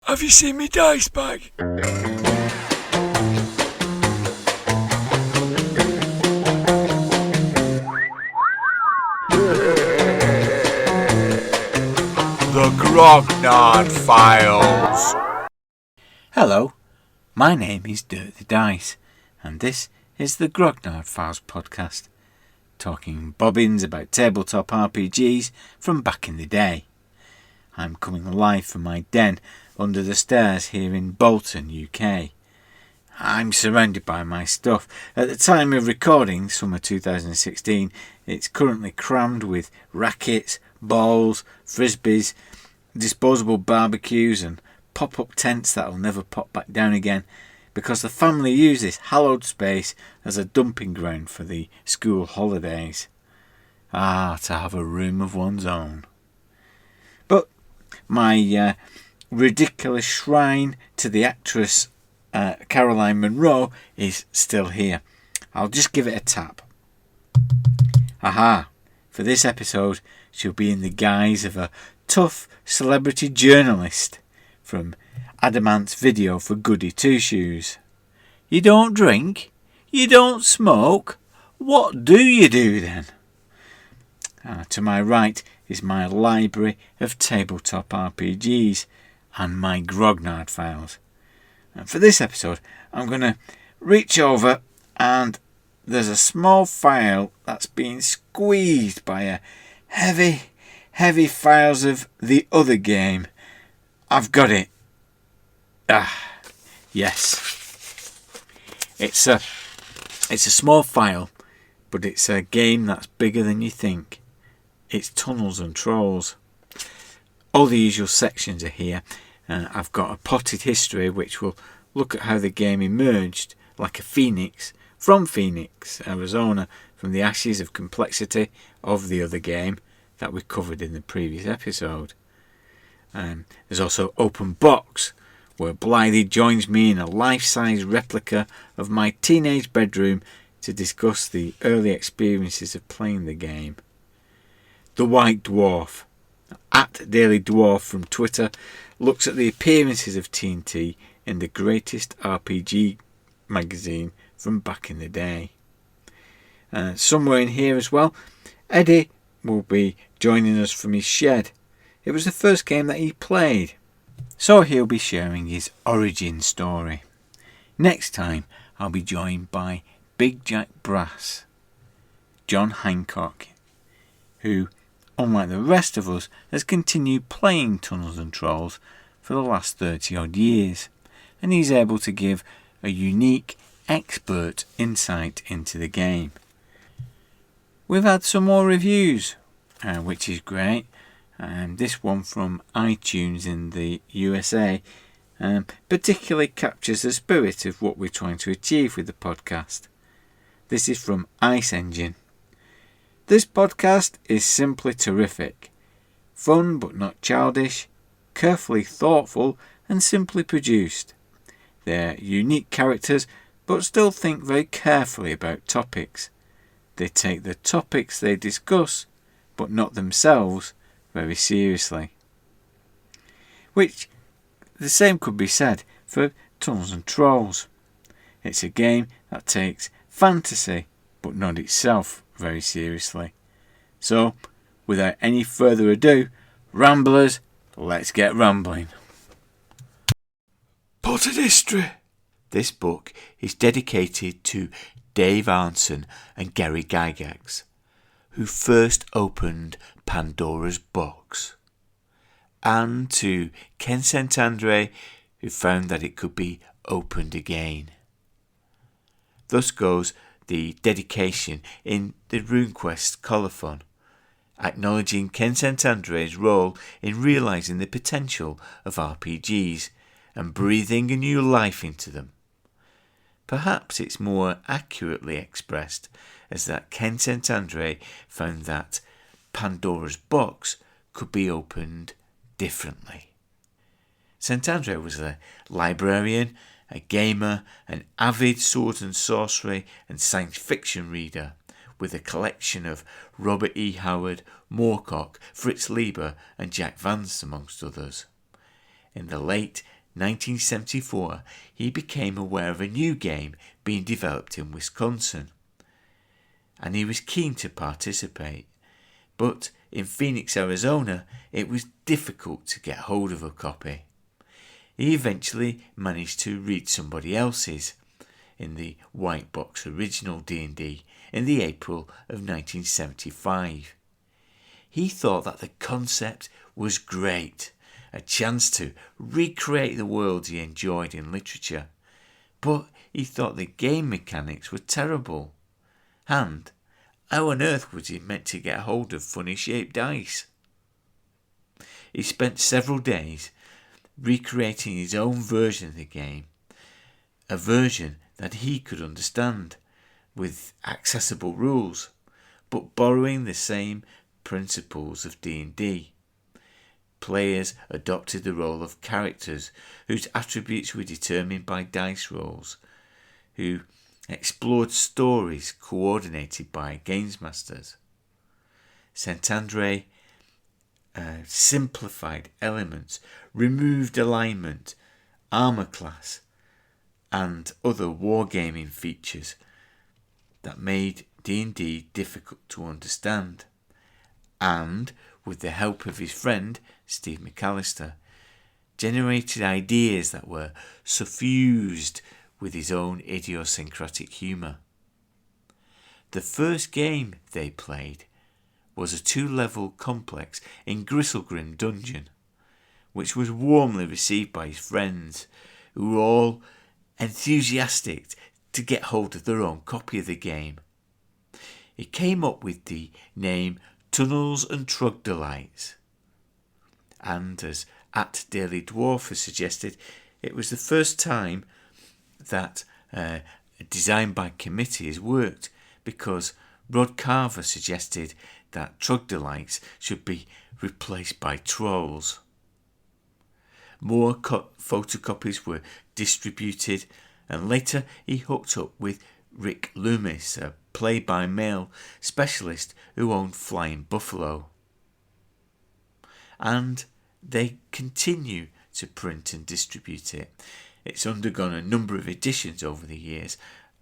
Have you seen me dice bag? The Grognard Files. Hello, my name is Dirk the Dice, and this is the Grognard Files podcast, talking bobbins about tabletop RPGs from back in the day. I'm coming live from my den under the stairs here in Bolton, UK. I'm surrounded by my stuff. At the time of recording, summer 2016, it's currently crammed with rackets, balls, frisbees, disposable barbecues and pop-up tents that'll never pop back down again because the family use this hallowed space as a dumping ground for the school holidays. To have a room of one's own. But my ridiculous shrine to the actress Caroline Munro is still here. I'll just give it a tap. Aha! For this episode, she'll be in the guise of a tough celebrity journalist from Adamant's video for Goody Two Shoes. You don't drink? You don't smoke? What do you do then? To my right is my library of tabletop RPGs and my Grognard Files. And for this episode, I'm going to reach over and there's a small file that's being squeezed by a heavy files of the other game. I've got it. Yes. It's a small file, but it's a game that's bigger than you think. It's Tunnels and Trolls. All the usual sections are here. I've got a potted history which will look at how the game emerged like a phoenix from Phoenix, Arizona, from the ashes of complexity of the other game that we covered in the previous episode. There's also Open Box, where Blythy joins me in a life-size replica of my teenage bedroom to discuss the early experiences of playing the game. The White Dwarf, at Daily Dwarf from Twitter, looks at the appearances of TNT in the greatest RPG magazine from back in the day. Somewhere in here as well, Eddie will be joining us from his shed. It was the first game that he played, so he'll be sharing his origin story. Next time I'll be joined by Big Jack Brass, John Hancock, who, unlike the rest of us, has continued playing Tunnels and Trolls for the last 30 odd years, and he's able to give a unique, expert insight into the game. We've had some more reviews, which is great. This one from iTunes in the USA particularly captures the spirit of what we're trying to achieve with the podcast. This is from Ice Engine. This podcast is simply terrific. Fun but not childish, carefully thoughtful and simply produced. They're unique characters but still think very carefully about topics. They take the topics they discuss, but not themselves, very seriously. Which the same could be said for Tunnels and Trolls. It's a game that takes fantasy, but not itself, very seriously. So, without any further ado, Ramblers, let's get rambling. Potted history. This book is dedicated to Dave Arnson and Gary Gygax, who first opened Pandora's box, and to Ken St. Andre, who found that it could be opened again. Thus goes the dedication in the RuneQuest colophon, acknowledging Ken St. Andre's role in realising the potential of RPGs and breathing a new life into them. Perhaps it's more accurately expressed as that Ken St. Andre found that Pandora's box could be opened differently. St. Andre was a librarian, a gamer, an avid sword and sorcery and science fiction reader, with a collection of Robert E. Howard, Moorcock, Fritz Leiber and Jack Vance amongst others. In the late 1974, he became aware of a new game being developed in Wisconsin, and he was keen to participate. But in Phoenix, Arizona, it was difficult to get hold of a copy. He eventually managed to read somebody else's in the White Box original D&D in the April of 1975. He thought that the concept was great, a chance to recreate the worlds he enjoyed in literature, but he thought the game mechanics were terrible. And how on earth was he meant to get hold of funny shaped dice? He spent several days recreating his own version of the game, a version that he could understand with accessible rules, but borrowing the same principles of D&D. Players adopted the role of characters whose attributes were determined by dice rolls, who explored stories coordinated by games masters. St. Andre simplified elements, removed alignment, armor class, and other wargaming features that made D&D difficult to understand, and, with the help of his friend Steve McAllister, generated ideas that were suffused with his own idiosyncratic humour. The first game they played was a 2-level complex in Gristlegrim Dungeon, which was warmly received by his friends, who were all enthusiastic to get hold of their own copy of the game. He came up with the name Tunnels and Trogdolites, and as @Daily Dwarf has suggested, it was the first time that design by committee has worked, because Rod Carver suggested that trogdolites should be replaced by trolls. More photocopies were distributed, and later he hooked up with Rick Loomis, a play-by-mail specialist who owned Flying Buffalo. And they continue to print and distribute it. It's undergone a number of editions over the years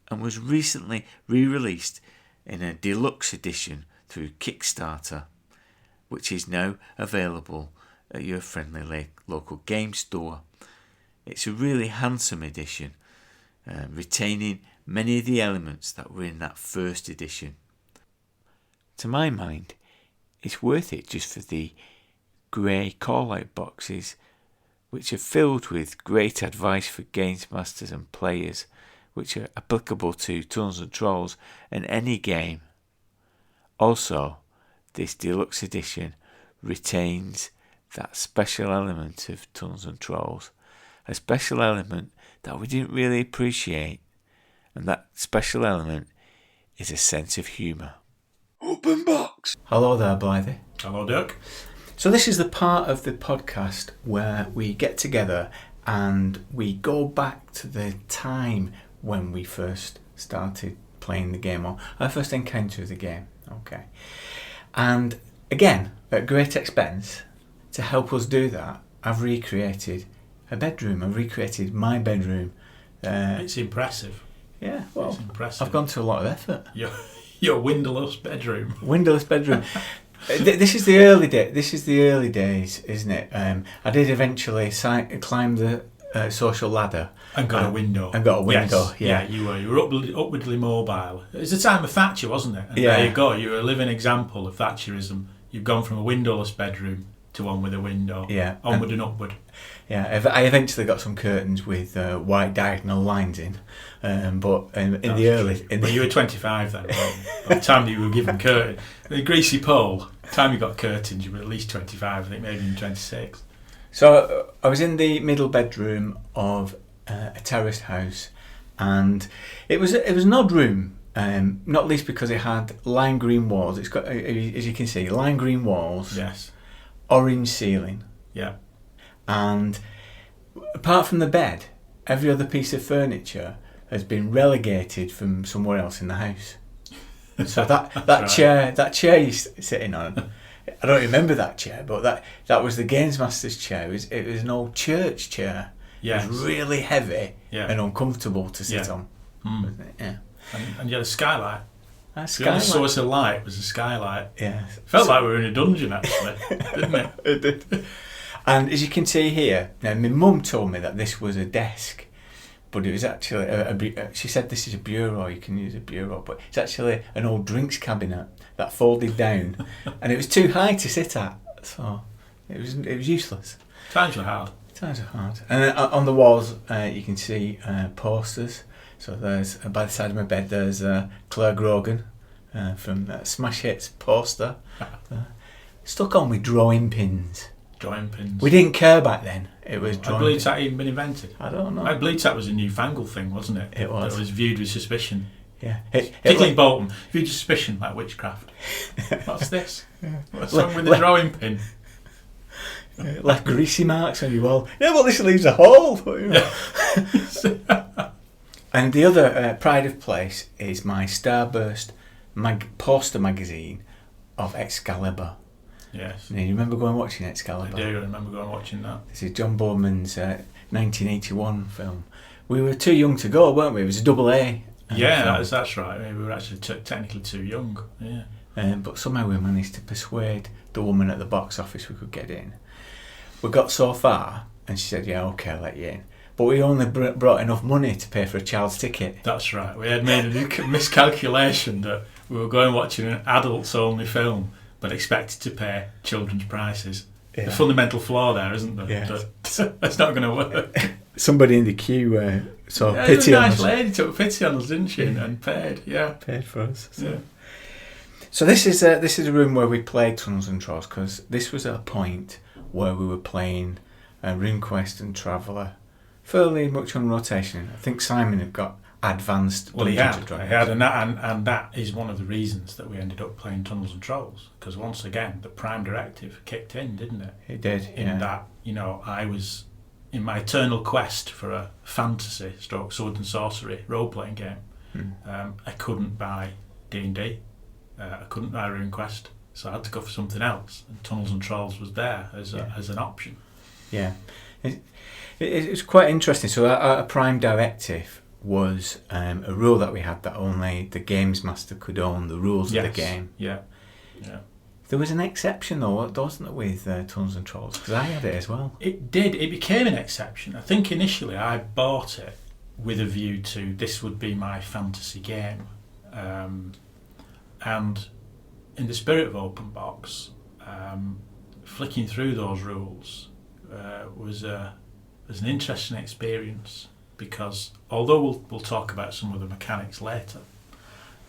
and was recently re-released in a deluxe edition through Kickstarter, which is now available at your friendly local game store. It's a really handsome edition, retaining many of the elements that were in that first edition. To my mind, it's worth it just for the grey call-out boxes, which are filled with great advice for games masters and players, which are applicable to Tunnels and Trolls and any game. Also, this deluxe edition retains that special element of Tunnels and Trolls, a special element that we didn't really appreciate, and that special element is a sense of humour. Open box! Hello there, Blythy. Hello, Dirk. So this is the part of the podcast where we get together and we go back to the time when we first started playing the game, or our first encounter of the game. Okay. And again, at great expense, to help us do that, I've recreated a bedroom. I've recreated my bedroom. It's impressive. Yeah, well, It's impressive. I've gone to a lot of effort. Your windowless bedroom. Windowless bedroom. This is the early day. This is the early days, isn't it? I did eventually climb the social ladder And got a window. And got a window. Yes. Yeah, You were upwardly mobile. It was the time of Thatcher, wasn't it? And Yeah. there you go. You're a living example of Thatcherism. You've gone from a windowless bedroom to one with a window. Yeah. Onward and upward. Yeah. I eventually got some curtains with white diagonal lines in, but in the early. But you were 25 then. By the time that you were given curtains, the greasy pole. By the time you got curtains, you were at least 25. I think maybe even 26. So I was in the middle bedroom of a terraced house, and it was an odd room, not least because it had lime green walls. It's got, as you can see, lime green walls, Yes. orange ceiling, Yeah. and apart from the bed, every other piece of furniture has been relegated from somewhere else in the house. So that right. chair you're sitting on, I don't remember that chair, but that was the Games Master's chair. It was an old church chair. Yes. It was really heavy Yeah. and uncomfortable to sit on. Mm. Yeah. And you had a skylight. A The only source of light was a skylight. Yeah. Felt like we were in a dungeon, actually, didn't it? It did. And as you can see here, now my mum told me that this was a desk, but it was actually she said this is a bureau. You can use a bureau, but it's actually an old drinks cabinet that folded down, and it was too high to sit at, so it was useless. Times were hard. Times are hard. And on the walls, you can see posters. So there's by the side of my bed, there's Claire Grogan from Smash Hits poster, stuck on with drawing pins. Drawing pins. We didn't care back then. It was Had drawing. bleed tack even been invented? I don't know. Like bleed tack was a newfangled thing, wasn't it? It was. That was viewed with suspicion. Yeah. Particularly in Bolton, viewed with suspicion, like witchcraft. What's this? What's wrong with the drawing pin? Left greasy marks on your wall. Yeah, well, this leaves a hole. You know. And the other pride of place is my Starburst poster magazine of Excalibur. Yes. Now, you remember going watching Excalibur? I do remember going watching that. This is John Boorman's 1981 film. We were too young to go, weren't we? It was a double A. Yeah, that's right. I mean, we were actually technically too young. Yeah. But somehow we managed to persuade the woman at the box office we could get in. We got so far, and she said, "Yeah, okay, I'll let you in." But we only brought enough money to pay for a child's ticket. That's right. We had made a miscalculation that we were going watching an adults-only film, but expected to pay children's prices. Yeah. The fundamental flaw there, isn't there? Yeah. That's not going to work. Somebody in the queue saw Yeah, pity a on nice us. lady took pity on us, didn't she? And paid. Yeah. Paid for us. So. Yeah. So this is a room where we played Tunnels and Trolls, because this was at a point where we were playing RuneQuest and Traveller fairly much on rotation. I think Simon had got advanced. Well, he Dungeons had, and Dragons. and that is one of the reasons that we ended up playing Tunnels and Trolls, because once again the Prime Directive kicked in, didn't it? It did. In that, I was in my eternal quest for a fantasy / sword and sorcery role-playing game. I couldn't buy D&D. I couldn't buy RuneQuest, so I had to go for something else. And Tunnels and Trolls was there as an option. Yeah, it's quite interesting. So our Prime Directive was a rule that we had that only the games master could own the rules of the game. Yeah. There was an exception though, wasn't there, with Tunnels and Trolls? Because I had it as well. It did. It became an exception. I think initially I bought it with a view to this would be my fantasy game. And in the spirit of open box, flicking through those rules was an interesting experience, because although we'll talk about some of the mechanics later,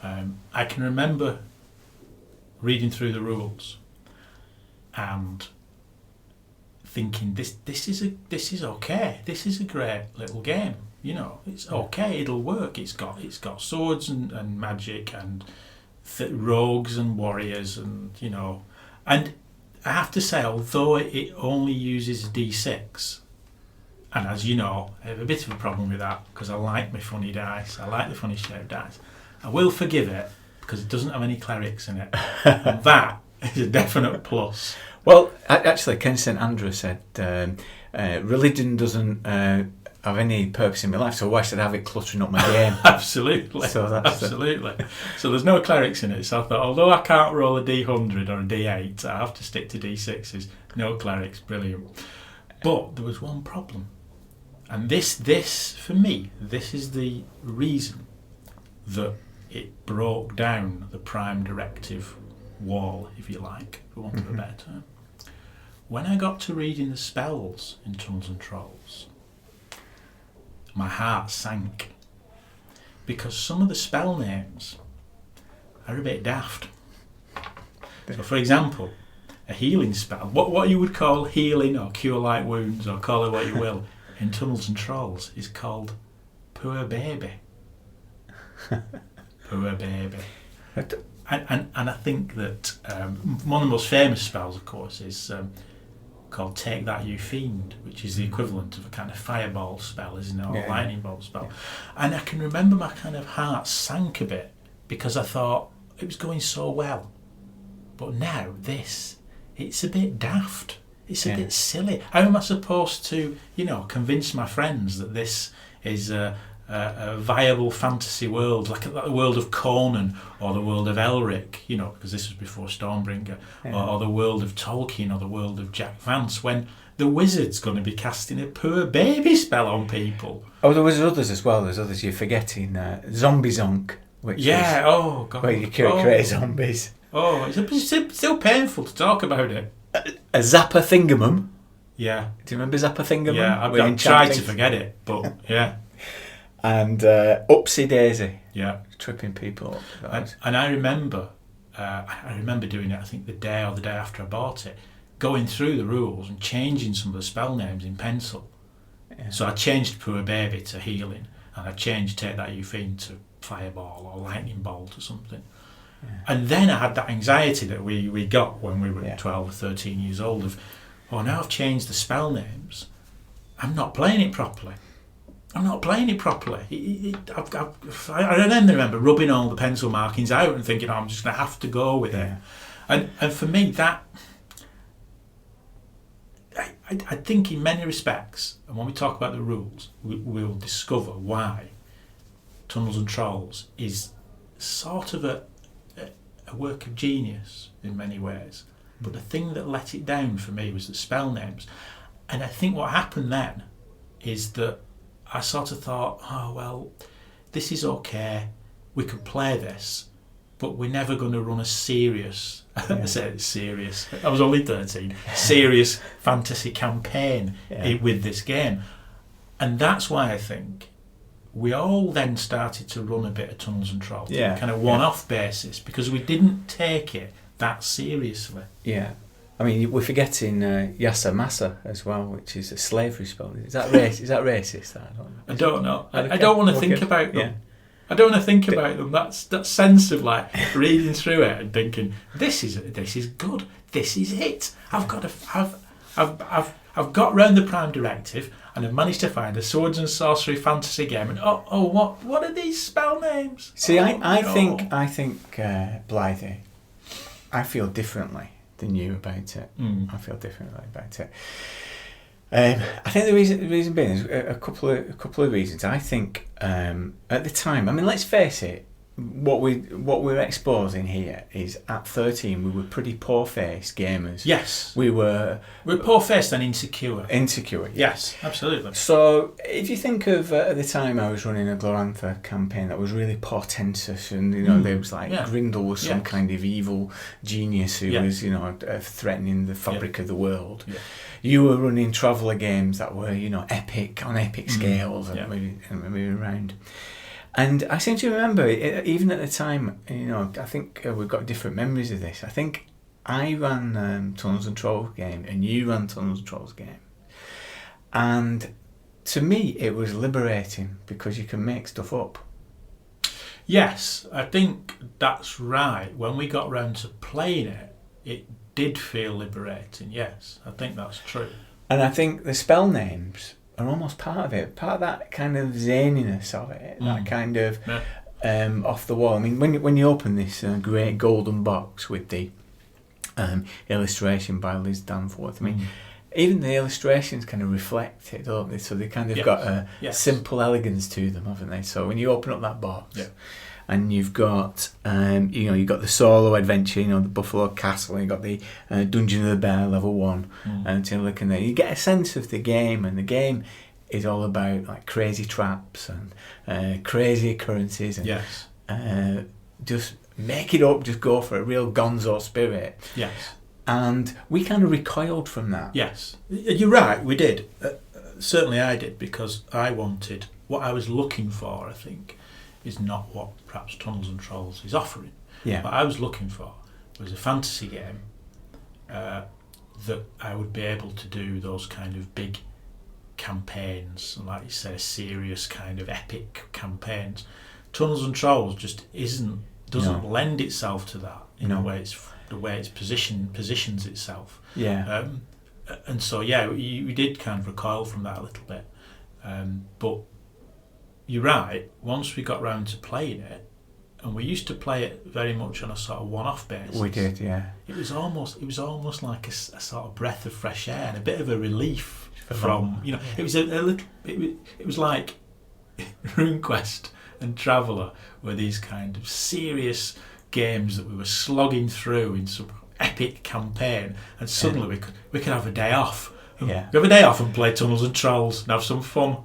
I can remember reading through the rules and thinking this is okay. This is a great little game. It's okay. It'll work. It's got swords and magic and rogues and warriors and and I have to say, although it only uses D6, and as you know, I have a bit of a problem with that because I like my funny dice. I like the funny shaped dice. I will forgive it because it doesn't have any clerics in it, and that is a definite plus. Well, actually, Ken St Andrew said religion doesn't have any purpose in my life, so why should I have it cluttering up my game? Absolutely. So that's absolutely. So there's no clerics in it. So I thought, although I can't roll a D100 or a D8, I have to stick to D6s. No clerics, brilliant. But there was one problem, and this for me, this is the reason that it broke down the Prime Directive wall, if you like, for want of a better term. When I got to reading the spells in Tunnels and Trolls, my heart sank, because some of the spell names are a bit daft. So, for example, a healing spell, what you would call healing or cure light wounds or call it what you will, in Tunnels and Trolls is called Poor Baby. Poor Baby. And I think that one of the most famous spells, of course, is called Take That You Fiend, which is the equivalent of a kind of fireball spell, isn't it, or a lightning bolt spell. And I can remember my kind of heart sank a bit because I thought it was going so well. But now it's a bit daft. It's a bit silly. How am I supposed to, convince my friends that this is a viable fantasy world, like the world of Conan or the world of Elric, because this was before Stormbringer, or the world of Tolkien or the world of Jack Vance, when the wizard's going to be casting a poor baby spell on people. Oh, there was others as well. There's others you're forgetting. Zombie Zonk, which oh god, where you create zombies. Oh, it's still painful to talk about it. A Zappa Thingamum. Yeah. Do you remember Zappa Thingamum? Yeah, I've tried to forget it, but yeah. And Upsy Daisy. Yeah. Tripping people up. And I remember doing it, I think the day after I bought it, going through the rules and changing some of the spell names in pencil. Yeah. So I changed Poor Baby to Healing, and I changed Take That You Fiend to Fireball or Lightning Bolt or something. Yeah. And then I had that anxiety that we got when we were 12 or 13 years old of, now I've changed the spell names. I'm not playing it properly. I then remember rubbing all the pencil markings out and thinking, I'm just going to have to go with it. And for me, that... I think in many respects, and when we talk about the rules, we'll discover why Tunnels and Trolls is sort of a work of genius in many ways. But the thing that let it down for me was the spell names. And I think what happened then is that I sort of thought, this is okay, we can play this, but we're never going to run a serious, I said serious, I was only 13, serious fantasy campaign with this game. And that's why I think we all then started to run a bit of Tunnels and Trolls on a kind of one-off basis, because we didn't take it that seriously. Yeah. I mean, we're forgetting Yasa Masa as well, which is a slavery spell. Is that racist? I don't know. I don't want to think about them. Yeah. I don't want to think about them. That sense of like reading through it and thinking, this is good. This is it. I've got round the Prime Directive and I've managed to find a swords and sorcery fantasy game. And what are these spell names? See, I think Blythy, I feel differently than you about it. I feel differently about it. I think the reason being is a couple of reasons. I think at the time, I mean, let's face it, what we're exposing here is at 13 we were pretty poor-faced gamers. Yes, we're poor-faced and insecure. Yes, absolutely. So if you think of at the time I was running a Glorantha campaign that was really portentous, and there was like Grindel was some kind of evil genius who was threatening the fabric of the world. Yeah. You were running Traveller games that were epic on epic scales and moving around. And I seem to remember, even at the time, I think we've got different memories of this. I think I ran Tunnels and Trolls game, and you ran Tunnels and Trolls game. And to me, it was liberating because you can make stuff up. Yes, I think that's right. When we got round to playing it, it did feel liberating. Yes, I think that's true. And I think the spell names are almost part of it, part of that kind of zaniness of it, that kind of off the wall. I mean, when you open this great golden box with the illustration by Liz Danforth, I mean, even the illustrations kind of reflect it, don't they? So they kind of got a simple elegance to them, haven't they? So when you open up that box, and you've got you've got the solo adventure, the Buffalo Castle, you've got the Dungeon of the Bear level 1, and looking there, you get a sense of the game, and the game is all about like crazy traps and crazy occurrences, and just make it up, just go for a real gonzo spirit. Yes. And we kind of recoiled from that. Yes, you're right, we did. Certainly I did, because I wanted, what I was looking for, I think, is not what perhaps Tunnels and Trolls is offering. Yeah. What I was looking for was a fantasy game that I would be able to do those kind of big campaigns, and like you say, serious kind of epic campaigns. Tunnels and Trolls just doesn't lend itself to that in the way it's positions itself. Yeah. And so we did kind of recoil from that a little bit, but you're right. Once we got round to playing it, and we used to play it very much on a sort of one-off basis. We did, yeah. It was almost like a sort of breath of fresh air and a bit of a relief from, you know, it was a little, it was like RuneQuest and Traveller were these kind of serious games that we were slogging through in some epic campaign, and suddenly we could have a day off. Yeah. We have a day off and play Tunnels and Trolls and have some fun.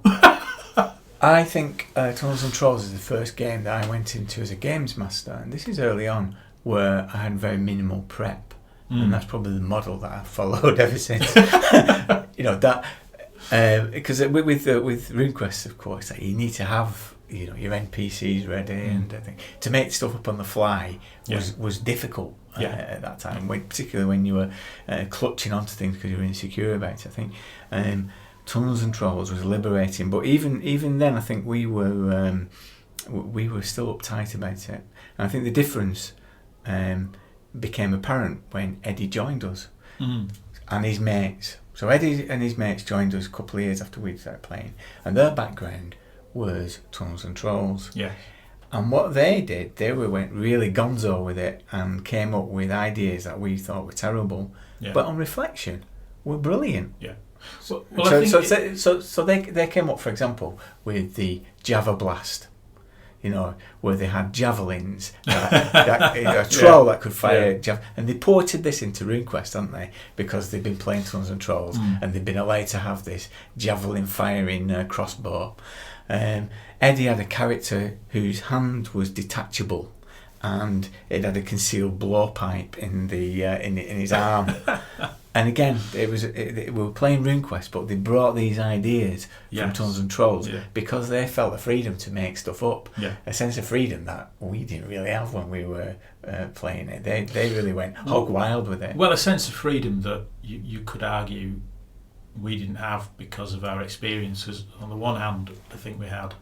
I think Tunnels and Trolls is the first game that I went into as a games master, and this is early on, where I had very minimal prep, and that's probably the model that I've followed ever since. You know that because with RuneQuest, of course, you need to have, you know, your NPCs ready, and I think to make stuff up on the fly was difficult at that time, particularly when you were clutching onto things because you were insecure about it. I think Tunnels and Trolls was liberating, but even then, I think we were still uptight about it. And I think the difference became apparent when Eddie joined us and his mates. So Eddie and his mates joined us a couple of years after we started playing, and their background was Tunnels and Trolls. Yeah. And what they did, went really gonzo with it and came up with ideas that we thought were terrible, but on reflection, were brilliant. Yeah. So they came up, for example, with the Java Blast, you know, where they had javelins, a troll that could fire and they ported this into RuneQuest, hadn't they? Because they'd been playing Tunnels and Trolls, and they'd been allowed to have this javelin firing crossbow. Eddie had a character whose hand was detachable, and it had a concealed blowpipe in his arm. And again, we were playing RuneQuest, but they brought these ideas from Tunnels and Trolls because they felt the freedom to make stuff up. Yeah. A sense of freedom that we didn't really have when we were playing it. They really went hog wild with it. Well, a sense of freedom that you could argue we didn't have because of our experience. Because on the one hand, I think we had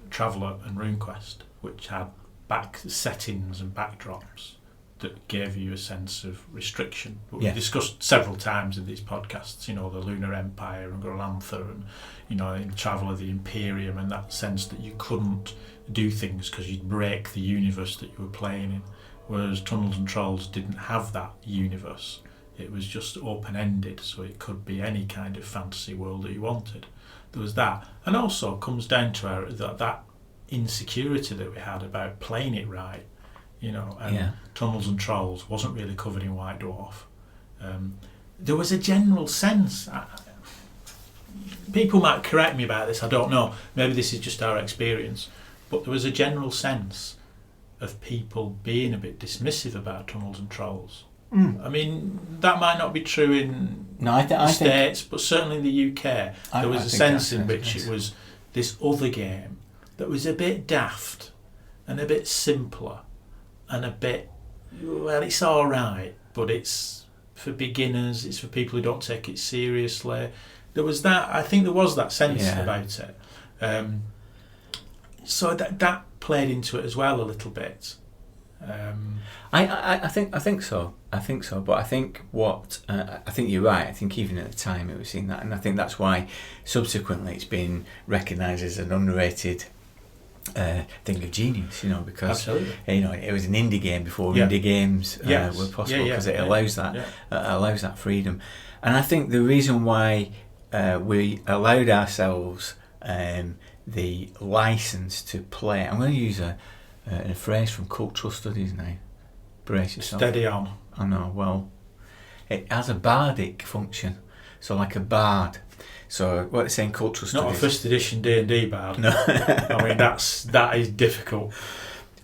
Traveller and RuneQuest, which had back settings and backdrops that gave you a sense of restriction. But we discussed several times in these podcasts, you know, the Lunar Empire and Grolantha, and, you know, in Traveller the Imperium, and that sense that you couldn't do things because you'd break the universe that you were playing in. Whereas Tunnels and Trolls didn't have that universe. It was just open-ended, so it could be any kind of fantasy world that you wanted. There was that. And also comes down to that insecurity that we had about playing it right. You know, and Tunnels and Trolls wasn't really covered in White Dwarf. There was a general sense, people might correct me about this, I don't know, maybe this is just our experience, but there was a general sense of people being a bit dismissive about Tunnels and Trolls. I mean, that might not be true in the States, but certainly in the UK, there was a sense in which it was this other game that was a bit daft and a bit simpler. And a bit, well, it's all right, but it's for beginners. It's for people who don't take it seriously. There was that. I think there was that sense about it. So that played into it as well a little bit. I think so. But I think I think you're right. I think even at the time it was seen that, and I think that's why subsequently it's been recognised as an underrated thing of genius, you know, because you know it was an indie game before indie games were possible, because it allows that freedom. And I think the reason why we allowed ourselves the license to play, I'm going to use a phrase from cultural studies now. Brace yourself. Steady on. I know. Well, it has a bardic function, so like a bard. So what they say in cultural studies. Not a first edition D&D bard. No. I mean that is difficult.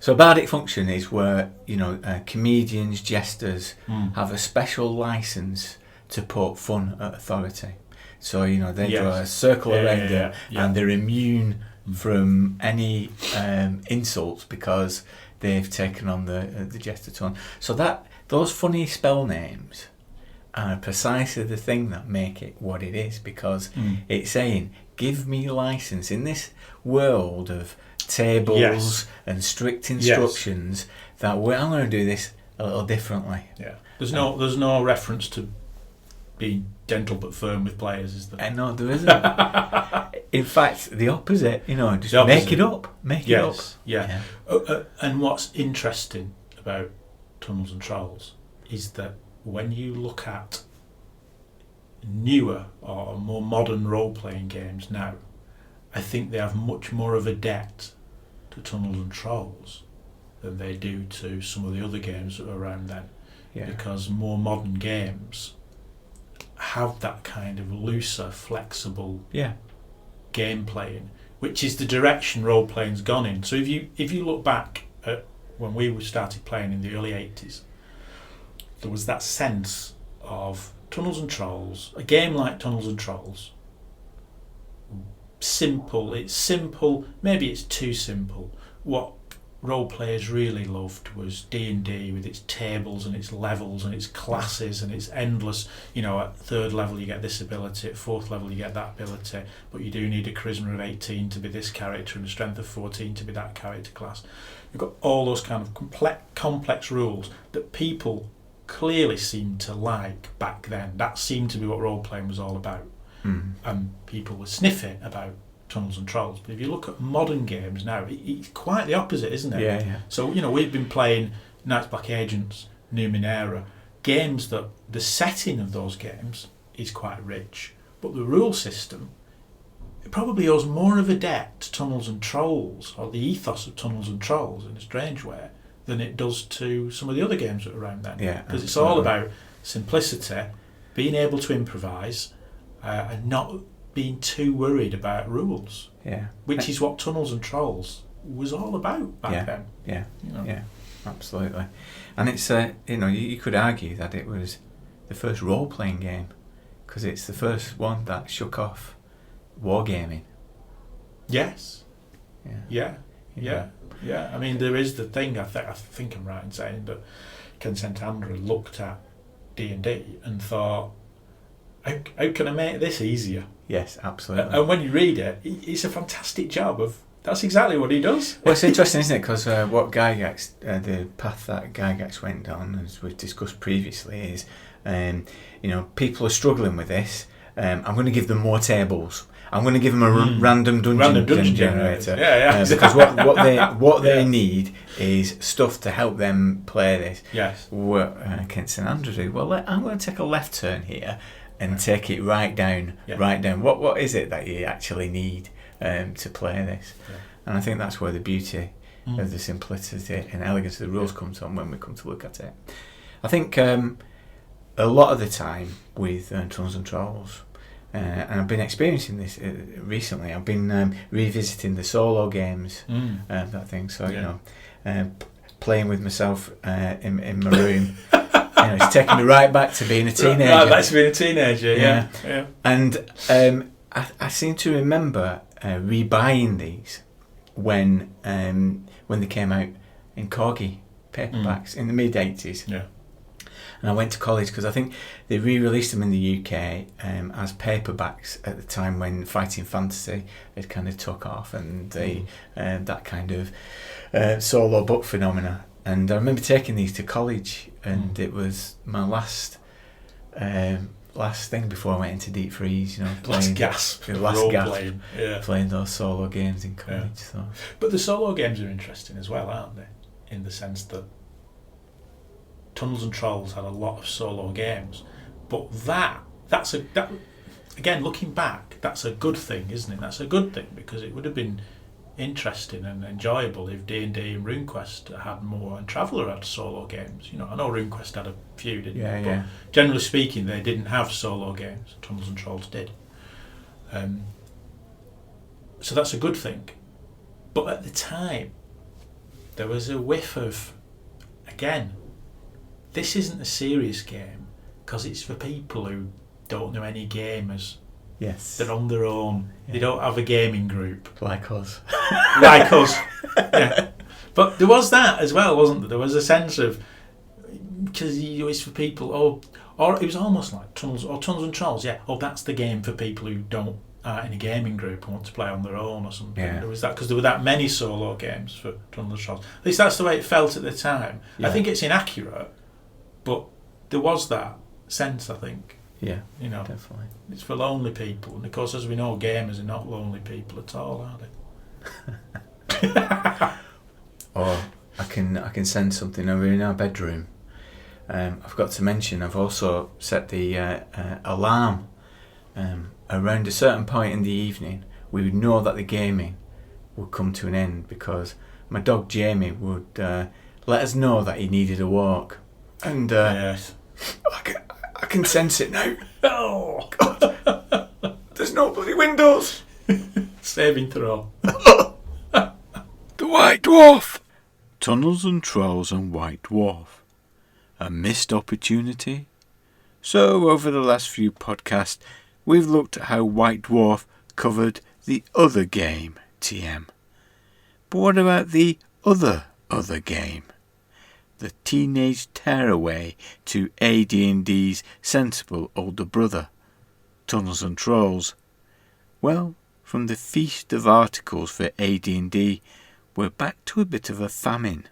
So bardic function is where, you know, comedians, jesters have a special license to poke fun at authority. So, you know, they draw a circle around them and they're immune from any insults because they've taken on the jester tone. So those funny spell names are precisely the thing that make it what it is, because it's saying, give me license in this world of tables and strict instructions that I'm going to do this a little differently. Yeah, there's no reference to being gentle but firm with players, is there? No, there isn't. In fact, the opposite. Just The make opposite. it up. Make it up. Yeah. And what's interesting about Tunnels and Trolls is that when you look at newer or more modern role-playing games now, I think they have much more of a debt to Tunnels and Trolls than they do to some of the other games that were around then. Yeah. Because more modern games have that kind of looser, flexible game playing, which is the direction role playing's gone in. So if you look back at when we started playing in the early 80s, there was that sense of Tunnels and Trolls, a game like Tunnels and Trolls. It's simple, maybe it's too simple. What role players really loved was D&D with its tables and its levels and its classes and its endless, at third level you get this ability, at fourth level you get that ability, but you do need a charisma of 18 to be this character and a strength of 14 to be that character class. You've got all those kind of complex rules that people clearly seemed to like back then. That seemed to be what role playing was all about. And people were sniffing about Tunnels and Trolls. But if you look at modern games now, it's quite the opposite, isn't it? Yeah. So, we've been playing Knights Black Agents, Numenera, games that the setting of those games is quite rich, but the rule system, it probably owes more of a debt to Tunnels and Trolls, or the ethos of Tunnels and Trolls in a strange way, than it does to some of the other games that are around then. Yeah, because it's all about simplicity, being able to improvise, and not being too worried about rules. Yeah. Which is what Tunnels and Trolls was all about back then. Yeah. Yeah, absolutely. And it's you could argue that it was the first role-playing game because it's the first one that shook off wargaming. Yes. Yeah. I mean, there is the thing. I think I'm right in saying that Ken St Andrew looked at D&D and thought, how can I make this easier? Yes, absolutely. And when you read it, it's a fantastic job of. That's exactly what he does. Well, it's interesting, isn't it? Because what Gygax, the path that Gygax went down, as we've discussed previously, is people are struggling with this. I'm going to give them more tables. I'm going to give them a random dungeon generator. Yeah. Because what they need is stuff to help them play this. Yes. What Kent St Andrew do? Well, I'm going to take a left turn here and take it right down. What is it that you actually need to play this? And I think that's where the beauty of the simplicity and elegance of the rules comes from when we come to look at it. I think a lot of the time with Tunnels and Trolls, and I've been experiencing this recently, I've been revisiting the solo games, that thing, so playing with myself in my room. It's taking me right back to being a teenager. Right back to being a teenager, yeah. And I seem to remember rebuying these when they came out in corgi paperbacks in the mid-80s. Yeah. And I went to college because I think they re-released them in the UK as paperbacks at the time when Fighting Fantasy had kind of took off and that kind of solo book phenomena. And I remember taking these to college, and it was my last thing before I went into deep freeze. Last gasp. Playing those solo games in college. Yeah. So. But the solo games are interesting as well, aren't they? In the sense that Tunnels and Trolls had a lot of solo games, but that's again, looking back, that's a good thing, isn't it? That's a good thing because it would have been interesting and enjoyable if D&D and RuneQuest had more, and Traveller had solo games. I know RuneQuest had a few, didn't they? But generally speaking, they didn't have solo games. Tunnels and Trolls did. So that's a good thing. But at the time, there was a whiff of, again, this isn't a serious game because it's for people who don't know any gamers. Yes. They're on their own. Yeah. They don't have a gaming group. Like us. Like us. Yeah. But there was that as well, wasn't there? There was a sense of, because it's for people, or it was almost like Tunnels and Trolls, that's the game for people who aren't in a gaming group and want to play on their own or something. Yeah. There was that, because there were that many solo games for Tunnels and Trolls. At least that's the way it felt at the time. Yeah. I think it's inaccurate, but there was that sense, I think. Yeah, You know, definitely. it's for lonely people. And of course, as we know, gamers are not lonely people at all, are they? Or I can send something over in our bedroom. I forgot to mention, I've also set the alarm around a certain point in the evening. We would know that the gaming would come to an end because my dog Jamie would let us know that he needed a walk. And Yes. I can sense it now. Oh! God, there's no bloody windows. Saving throw. The White Dwarf. Tunnels and Trolls and White Dwarf. A missed opportunity? So, over the last few podcasts, we've looked at how White Dwarf covered the other game, TM. But what about the other game? The teenage tearaway to AD&D's sensible older brother, Tunnels and Trolls. Well, from the feast of articles for AD&D, we're back to a bit of a famine.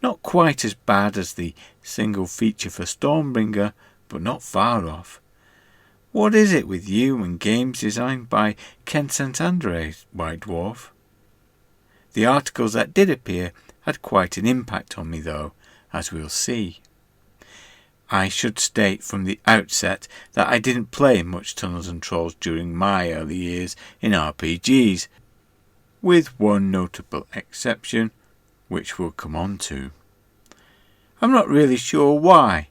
Not quite as bad as the single feature for Stormbringer, but not far off. What is it with you and games designed by Ken St. Andre's White Dwarf? The articles that did appear had quite an impact on me though, as we'll see. I should state from the outset that I didn't play much Tunnels and Trolls during my early years in RPGs, with one notable exception, which we'll come on to. I'm not really sure why.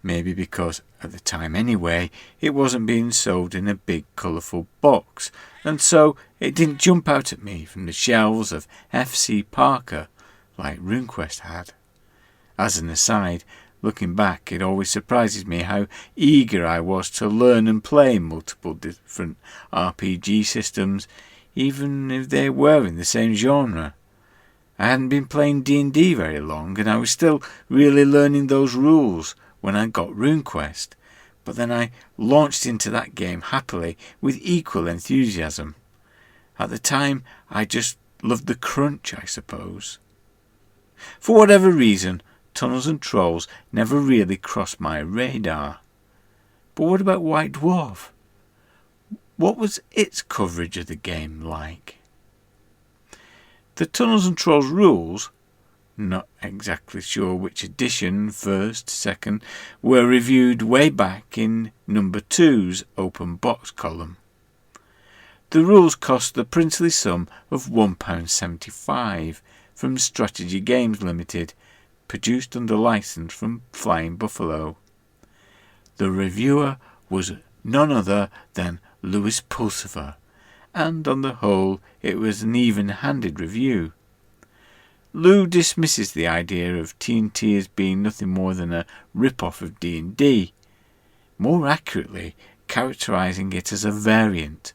Maybe because, at the time anyway, it wasn't being sold in a big colourful box, and so it didn't jump out at me from the shelves of FC Parker like RuneQuest had. As an aside, looking back, it always surprises me how eager I was to learn and play multiple different RPG systems, even if they were in the same genre. I hadn't been playing D&D very long, and I was still really learning those rules when I got RuneQuest, but then I launched into that game happily with equal enthusiasm. At the time, I just loved the crunch, I suppose. For whatever reason, Tunnels and Trolls never really crossed my radar. But what about White Dwarf? What was its coverage of the game like? The Tunnels and Trolls rules, not exactly sure which edition, first, second, were reviewed way back in number 2's open box column. The rules cost the princely sum of £1.75 from Strategy Games Limited, produced under licence from Flying Buffalo. The reviewer was none other than Lewis Pulsifer, and on the whole it was an even-handed review. Lou dismisses the idea of TNT as being nothing more than a rip-off of D&D, more accurately characterising it as a variant,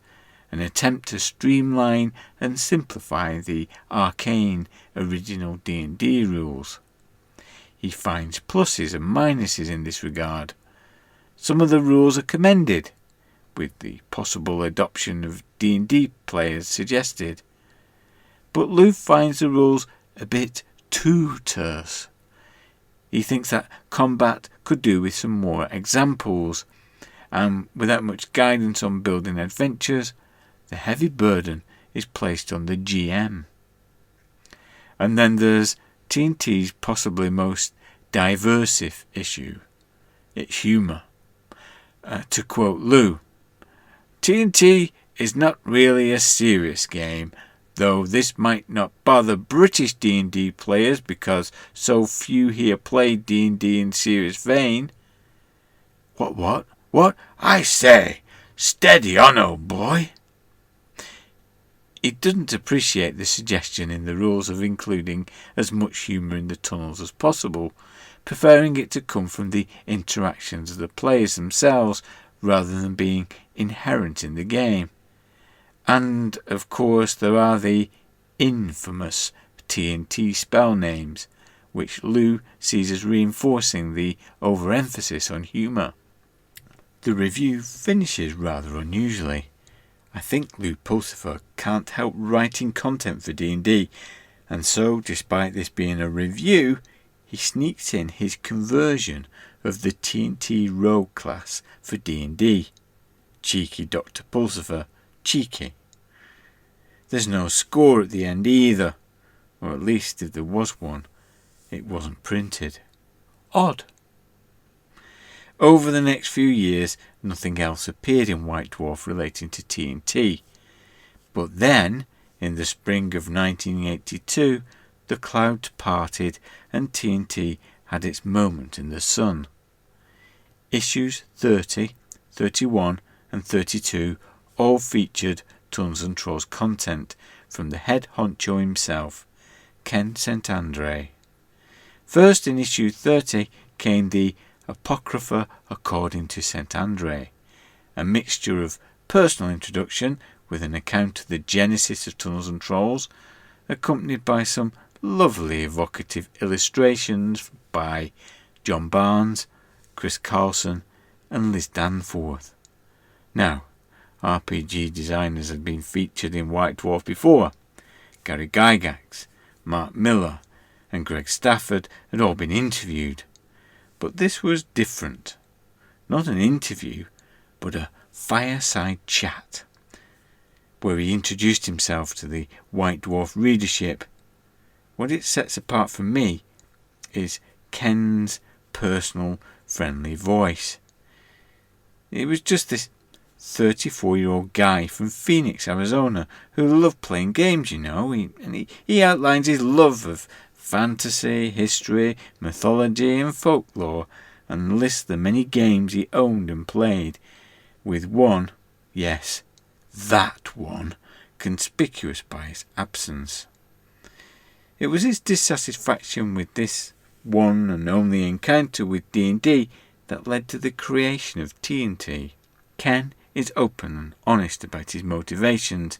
an attempt to streamline and simplify the arcane original D&D rules. He finds pluses and minuses in this regard. Some of the rules are commended, with the possible adoption of D&D players suggested. But Lou finds the rules a bit too terse. He thinks that combat could do with some more examples, and without much guidance on building adventures, the heavy burden is placed on the GM. And then there's TNT's possibly most diversive issue, its humour. To quote Lou, TNT is not really a serious game, though this might not bother British D&D players because so few here play D&D in serious vein. What? I say, steady on, old boy. He doesn't appreciate the suggestion in the rules of including as much humour in the tunnels as possible, preferring it to come from the interactions of the players themselves rather than being inherent in the game. And, of course, there are the infamous TNT spell names, which Lou sees as reinforcing the overemphasis on humour. The review finishes rather unusually. I think Lou Pulsifer can't help writing content for D&D, and so, despite this being a review, he sneaks in his conversion of the TNT Rogue class for D&D. Cheeky Dr. Pulsifer, cheeky. There's no score at the end either, or at least if there was one, it wasn't printed. Odd. Over the next few years, nothing else appeared in White Dwarf relating to TNT. But then, in the spring of 1982, the clouds parted and TNT had its moment in the sun. Issues 30, 31 and 32 all featured Tunnels and Trolls content from the head honcho himself, Ken St. Andre. First in issue 30 came the Apocrypha according to St. Andre, a mixture of personal introduction with an account of the genesis of Tunnels and Trolls, accompanied by some lovely evocative illustrations by John Barnes, Chris Carlson and Liz Danforth. Now, RPG designers had been featured in White Dwarf before. Gary Gygax, Mark Miller and Greg Stafford had all been interviewed. But this was different. Not an interview, but a fireside chat, where he introduced himself to the White Dwarf readership. What it sets apart from me is Ken's personal, friendly voice. It was just this 34-year-old guy from Phoenix, Arizona, who loved playing games, you know. He outlines his love of fantasy, history, mythology and folklore, and lists the many games he owned and played, with one, yes, that one, conspicuous by its absence. It was his dissatisfaction with this one and only encounter with D&D that led to the creation of TNT. Ken is open and honest about his motivations.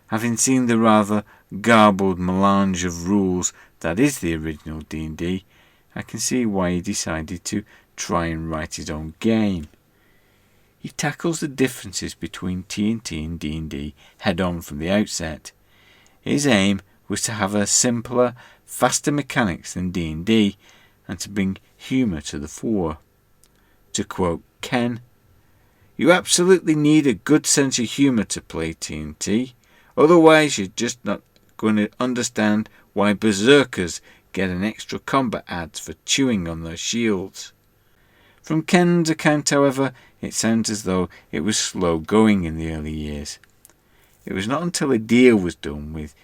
Having seen the rather garbled melange of rules that is the original D&D, I can see why he decided to try and write his own game. He tackles the differences between TNT and D&D head-on from the outset. His aim was to have a simpler, faster mechanics than D&D and to bring humour to the fore. To quote Ken, "You absolutely need a good sense of humour to play TNT, otherwise you're just not going to understand why berserkers get an extra combat adds for chewing on their shields." From Ken's account, however, it sounds as though it was slow going in the early years. It was not until a deal was done with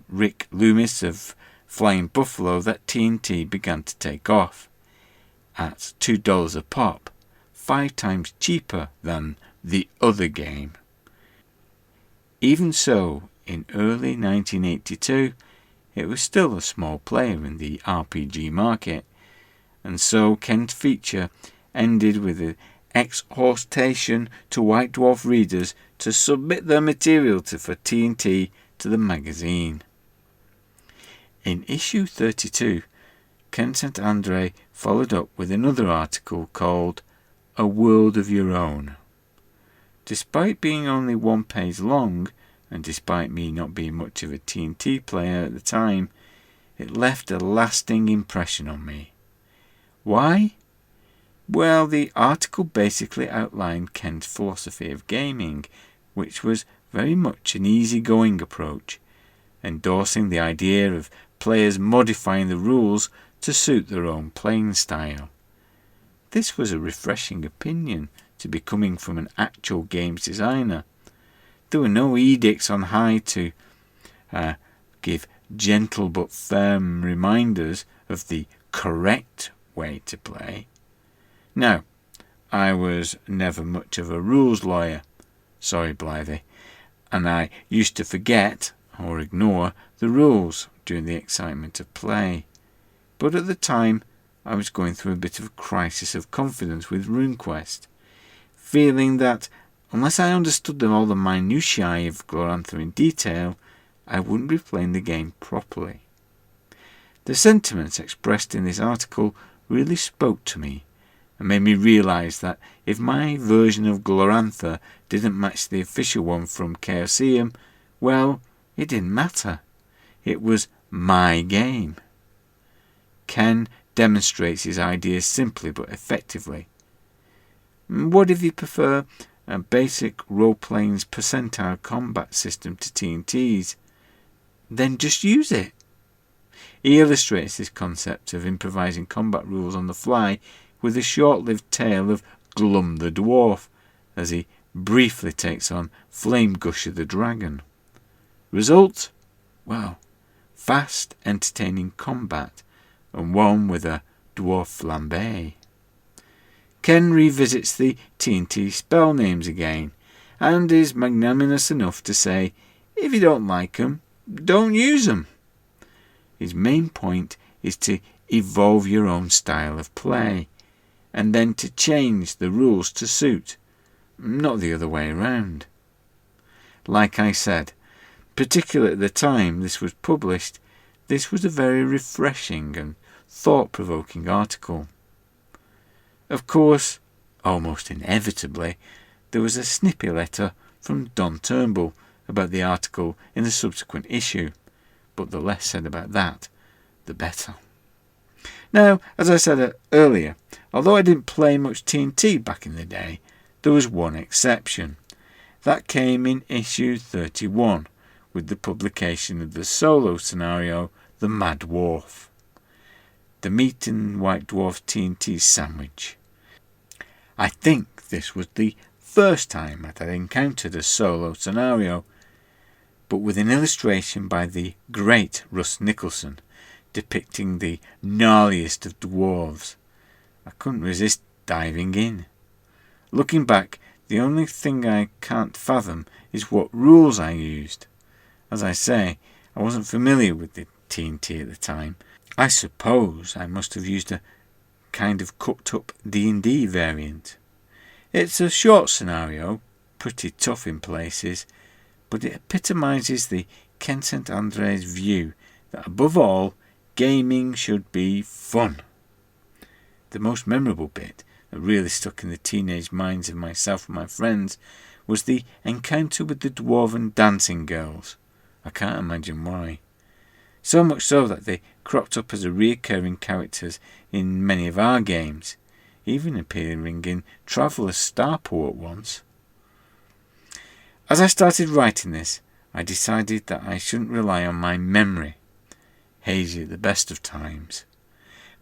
Rick Loomis of Flying Buffalo that TNT began to take off. At $2 a pop, 5 times cheaper than the other game. Even so, in early 1982, it was still a small player in the RPG market, and so Ken's feature ended with an exhortation to White Dwarf readers to submit their material for TNT to the magazine. In issue 32, Ken St. Andre followed up with another article called A World of Your Own. Despite being only 1 page long, and despite me not being much of a TNT player at the time, it left a lasting impression on me. Why? Well, the article basically outlined Ken's philosophy of gaming, which was very much an easygoing approach, endorsing the idea of players modifying the rules to suit their own playing style. This was a refreshing opinion to be coming from an actual games designer. There were no edicts on high to give gentle but firm reminders of the correct way to play. Now, I was never much of a rules lawyer, sorry Blythy, and I used to forget or ignore the rules during the excitement of play. But at the time, I was going through a bit of a crisis of confidence with RuneQuest, feeling that unless I understood all the minutiae of Glorantha in detail, I wouldn't be playing the game properly. The sentiments expressed in this article really spoke to me and made me realise that if my version of Glorantha didn't match the official one from Chaosium, well, it didn't matter. It was my game. Ken demonstrates his ideas simply but effectively. What if you prefer a basic role-playing's percentile combat system to TNT's? Then just use it. He illustrates this concept of improvising combat rules on the fly with a short-lived tale of Glum the Dwarf, as he briefly takes on Flame Gusher the Dragon. Result? Well, fast, entertaining combat, and one with a dwarf flambe. Ken revisits the TNT spell names again, and is magnanimous enough to say, if you don't like 'em, don't use 'em. His main point is to evolve your own style of play, and then to change the rules to suit, not the other way around. Like I said, particularly at the time this was published, this was a very refreshing and thought-provoking article. Of course, almost inevitably, there was a snippy letter from Don Turnbull about the article in the subsequent issue, but the less said about that, the better. Now, as I said earlier, although I didn't play much TNT back in the day, there was one exception. That came in issue 31, with the publication of the solo scenario, The Mad Dwarf. The meat and White Dwarf TNT sandwich. I think this was the first time that I encountered a solo scenario, but with an illustration by the great Russ Nicholson depicting the gnarliest of dwarves. I couldn't resist diving in. Looking back, the only thing I can't fathom is what rules I used. As I say, I wasn't familiar with the TNT at the time. I suppose I must have used a kind of cooked up D&D variant. It's a short scenario, pretty tough in places, but it epitomises the Ken St. Andre's view that above all, gaming should be fun. The most memorable bit that really stuck in the teenage minds of myself and my friends was the encounter with the dwarven dancing girls. I can't imagine why. So much so that they cropped up as recurring characters in many of our games, even appearing in Traveller's Starport once. As I started writing this, I decided that I shouldn't rely on my memory, hazy at the best of times,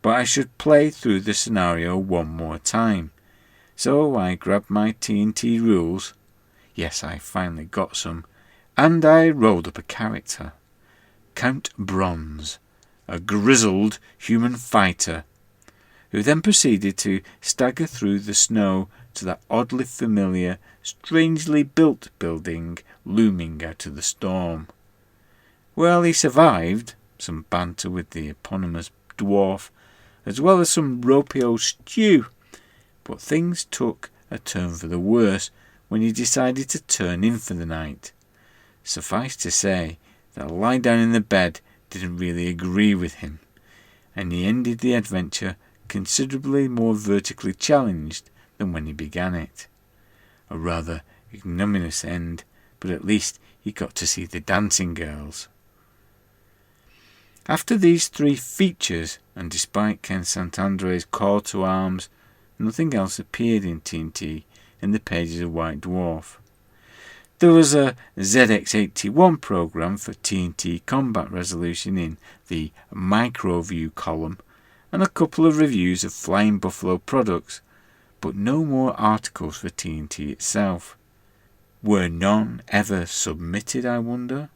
but I should play through the scenario one more time. So I grabbed my TNT rules, yes, I finally got some, and I rolled up a character. Count Bronze, a grizzled human fighter, who then proceeded to stagger through the snow to that oddly familiar, strangely built building looming out of the storm. Well, he survived some banter with the eponymous dwarf, as well as some ropey old stew, but things took a turn for the worse when he decided to turn in for the night. Suffice to say that a lie down in the bed didn't really agree with him, and he ended the adventure considerably more vertically challenged than when he began it. A rather ignominious end, but at least he got to see the dancing girls. After these three features, and despite Ken St. Andre's call to arms, nothing else appeared in TNT in the pages of White Dwarf. There was a ZX81 program for TNT combat resolution in the Microview column, and a couple of reviews of Flying Buffalo products, but no more articles for TNT itself. Were none ever submitted, I wonder?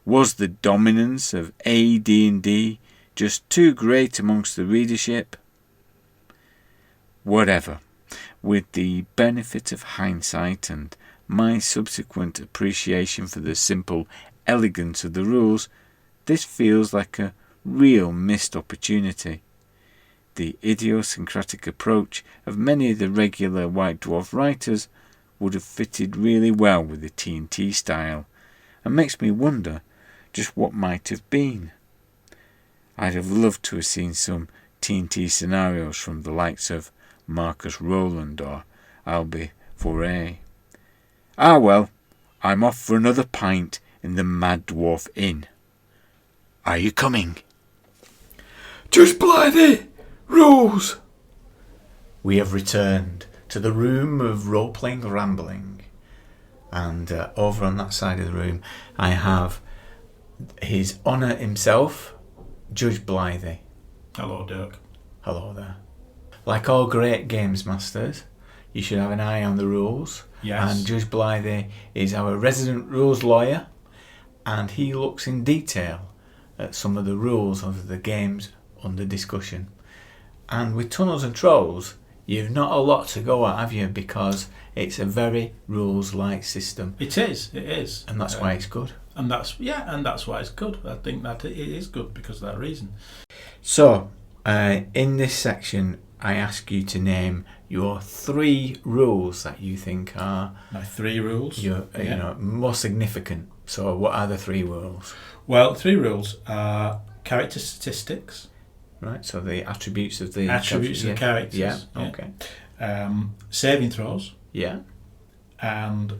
Was the dominance of AD&D just too great amongst the readership? Whatever. With the benefit of hindsight and my subsequent appreciation for the simple elegance of the rules, this feels like a real missed opportunity. The idiosyncratic approach of many of the regular White Dwarf writers would have fitted really well with the TNT style, and makes me wonder just what might have been. I'd have loved to have seen some TNT scenarios from the likes of Marcus Rowland or Albie Foray. Ah well, I'm off for another pint in the Mad Dwarf Inn. Are you coming? Just Blythy, Rules! We have returned to the room of role-playing rambling, and over on that side of the room I have His Honour himself, Judge Blythy. Hello, Dirk. Hello there. Like all great games masters, you should have an eye on the rules. Yes. And Judge Blythy is our resident rules lawyer, and he looks in detail at some of the rules of the games under discussion. And with Tunnels and Trolls, you've not a lot to go at, have you? Because it's a very rules-light system. It is. And that's why it's good. And that's why it's good. I think that it is good because of that reason. So, in this section, I ask you to name your 3 rules that you think are My 3 rules. you know, most significant. So, what are the 3 rules? Well, 3 rules are character statistics. Right. So the attributes of the Attributes of the characters. Yeah. Okay. Saving throws. Yeah. And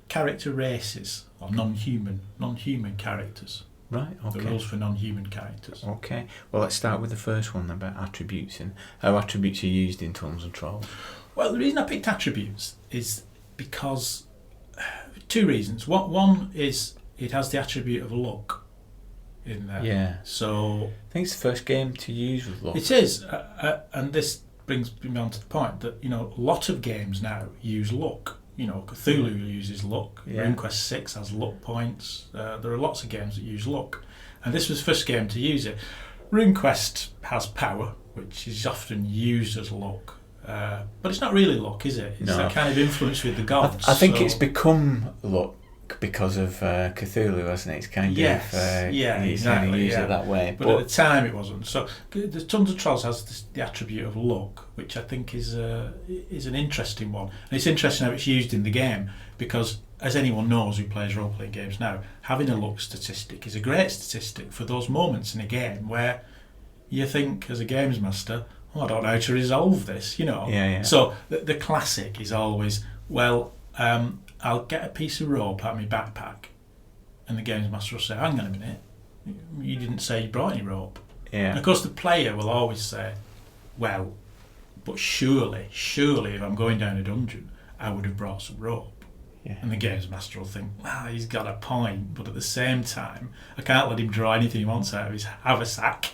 character races or non-human characters. Right. Okay. The rules for non-human characters. Okay. Well, let's start with the first one about attributes and how attributes are used in Tunnels and Trolls. Well, the reason I picked attributes is because 2 reasons. One is it has the attribute of luck in there. Yeah. So I think it's the first game to use with luck. it is, and this brings me on to the point that a lot of games now use luck. Cthulhu uses luck. Yeah. RuneQuest 6 has luck points. There are lots of games that use luck, and this was the first game to use it. RuneQuest has power, which is often used as luck, but it's not really luck, is it? It's that kind of influence with the gods. I think it's become luck because of Cthulhu, hasn't it? It's kind of exactly, use it that way. But at the time it wasn't. So the Tons of Trolls has the attribute of luck, which I think is an interesting one. And it's interesting how it's used in the game because, as anyone knows who plays role-playing games now, having a luck statistic is a great statistic for those moments in a game where you think, as a games master, I don't know how to resolve this, Yeah. So the classic is always, I'll get a piece of rope out of my backpack, and the games master will say, hang on a minute, you didn't say you brought any rope. Yeah. And of course the player will always say, well, but surely if I'm going down a dungeon, I would have brought some rope. Yeah. And the games master will think, he's got a point, but at the same time, I can't let him draw anything he wants out of his haversack.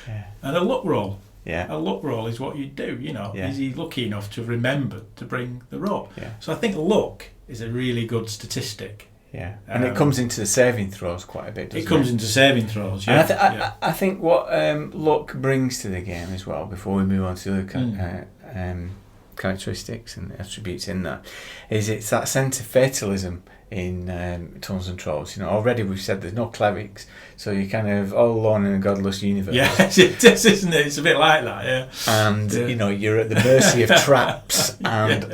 Yeah. And a luck roll. Yeah. A luck roll is what you do, Yeah. Is he lucky enough to have remembered to bring the rope? Yeah. So I think luck is a really good statistic. Yeah. And it comes into the saving throws quite a bit, doesn't it? It comes into saving throws, yeah. And I think what luck brings to the game as well, before we move on to the characteristics and attributes in that, is it's that sense of fatalism in Tunnels and Trolls. Already we've said there's no clerics, so you're kind of all alone in a godless universe. Yes, it is, isn't it? It's a bit like that, yeah. And you're at the mercy of traps and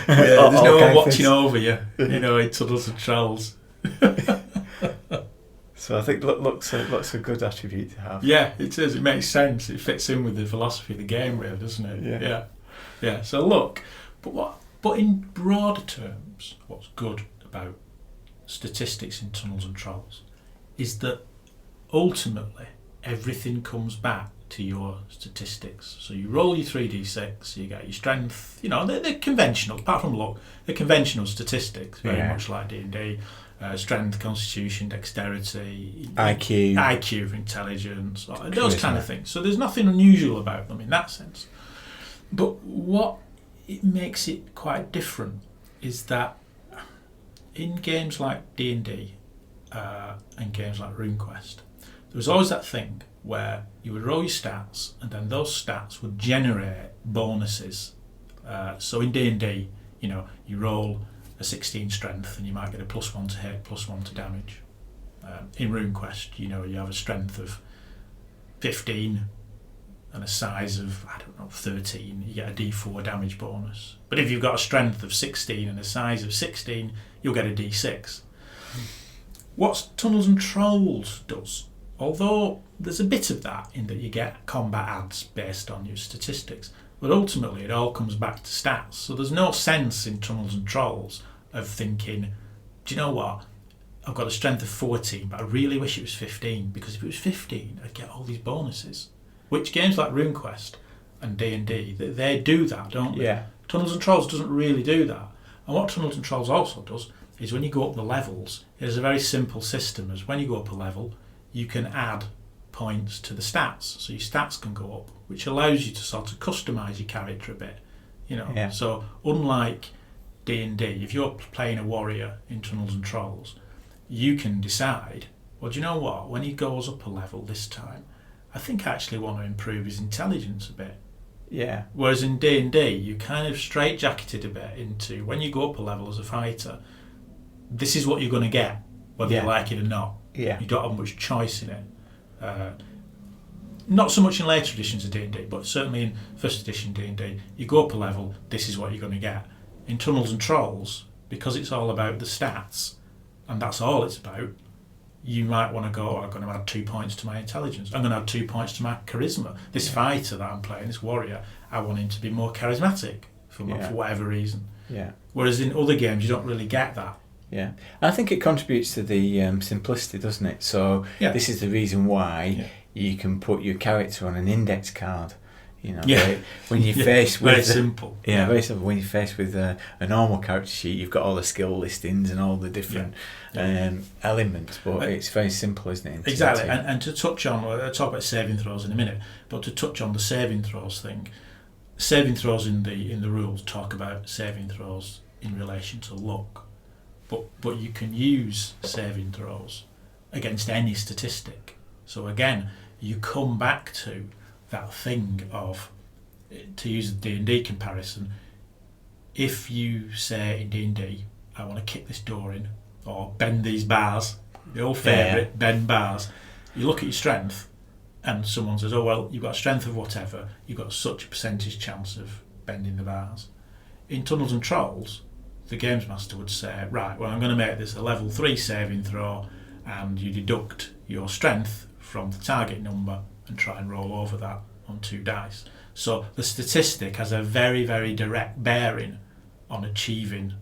there's no one watching over you, in Tunnels and Trolls. So I think luck's a good attribute to have. Yeah, it is. It makes sense. It fits in with the philosophy of the game, really, doesn't it? Yeah. So luck, but in broader terms, what's good about statistics in Tunnels and Trolls is that ultimately everything comes back to your statistics. So you roll your 3d6, you get your strength. They're conventional. Apart from luck, they're conventional statistics, very much like D&D. Strength, constitution, dexterity, IQ, intelligence, those kind of things. So there's nothing unusual about them in that sense. But what it makes it quite different is that in games like D&D and games like RuneQuest, there was always that thing where you would roll your stats and then those stats would generate bonuses. So in D&D, you roll a 16 strength and you might get a +1 to hit, +1 to damage. In RuneQuest, you have a strength of 15 and a size of 13, you get a d4 damage bonus. But if you've got a strength of 16 and a size of 16, you'll get a d6. What Tunnels and Trolls does, although there's a bit of that in that you get combat adds based on your statistics, but ultimately it all comes back to stats. So there's no sense in Tunnels and Trolls of thinking, do you know what, I've got a strength of 14, but I really wish it was 15, because if it was 15, I'd get all these bonuses. which games like RuneQuest and D&D, they do that, don't they? Yeah. Tunnels and Trolls doesn't really do that. And what Tunnels and Trolls also does is when you go up the levels, it is a very simple system. As when you go up a level, you can add points to the stats, so your stats can go up, which allows you to sort of customise your character a bit, you know. Yeah. So unlike D&D, if you're playing a warrior in Tunnels and Trolls, you can decide, well, do you know what, when he goes up a level this time, I think I actually want to improve his intelligence a bit. Yeah. Whereas in D&D, you kind of straitjacketed a bit into, when you go up a level as a fighter, this is what you're going to get, whether you like it or not. Yeah. You don't have much choice in it. Not so much in later editions of D&D, but certainly in first edition D&D, you go up a level, this is what you're going to get. In Tunnels and Trolls, because it's all about the stats, and that's all it's about, you might want to go, I'm going to add 2 points to my intelligence, I'm going to add 2 points to my charisma. This fighter that I'm playing, this warrior, I want him to be more charismatic for whatever reason. Yeah. Whereas in other games, you don't really get that. Yeah, I think it contributes to the simplicity, doesn't it? So this is the reason why you can put your character on an index card. You know, when you're faced with very simple. Yeah, very simple. When you're faced with a normal character sheet, you've got all the skill listings and all the different elements, but it's very simple, isn't it? Exactly. And to touch on, I'll talk about saving throws in a minute, but to touch on the saving throws thing, saving throws in the rules talk about saving throws in relation to luck. But you can use saving throws against any statistic. So again, you come back to that thing of, to use the D&D comparison, if you say in D&D, I want to kick this door in, or bend these bars, the old favourite, bend bars, you look at your strength, and someone says, oh well, you've got a strength of whatever, you've got such a percentage chance of bending the bars. In Tunnels and Trolls, the games master would say, right, well, I'm going to make this a level 3 saving throw, and you deduct your strength from the target number and try and roll over that on 2 dice. So the statistic has a very, very direct bearing on achieving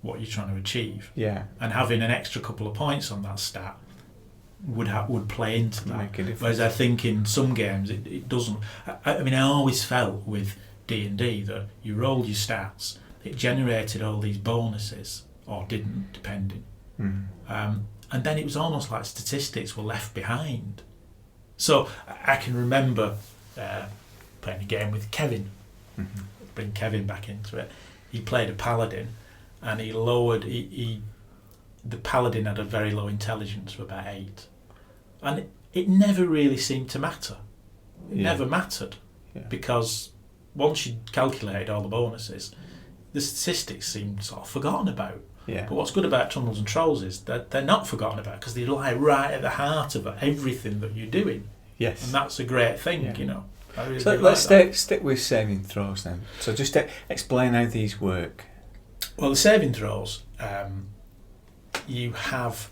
what you're trying to achieve. Yeah. And having an extra couple of points on that stat would play into that. Make a difference. Whereas I think in some games it doesn't. I mean, I always felt with D&D that you rolled your stats, it generated all these bonuses, or didn't, depending. And then it was almost like statistics were left behind. So I can remember playing a game with Kevin, bring Kevin back into it. He played a paladin, and he lowered, the paladin had a very low intelligence of about 8. And it never really seemed to matter. It never mattered, because once you calculated all the bonuses, the statistics seemed sort of forgotten about. Yeah. But what's good about Tunnels and Trolls is that they're not forgotten about, because they lie right at the heart of everything that you're doing. Yes. And that's a great thing, you know. I really So do let's like stick with saving throws then. So just explain how these work. Well, the saving throws, you have,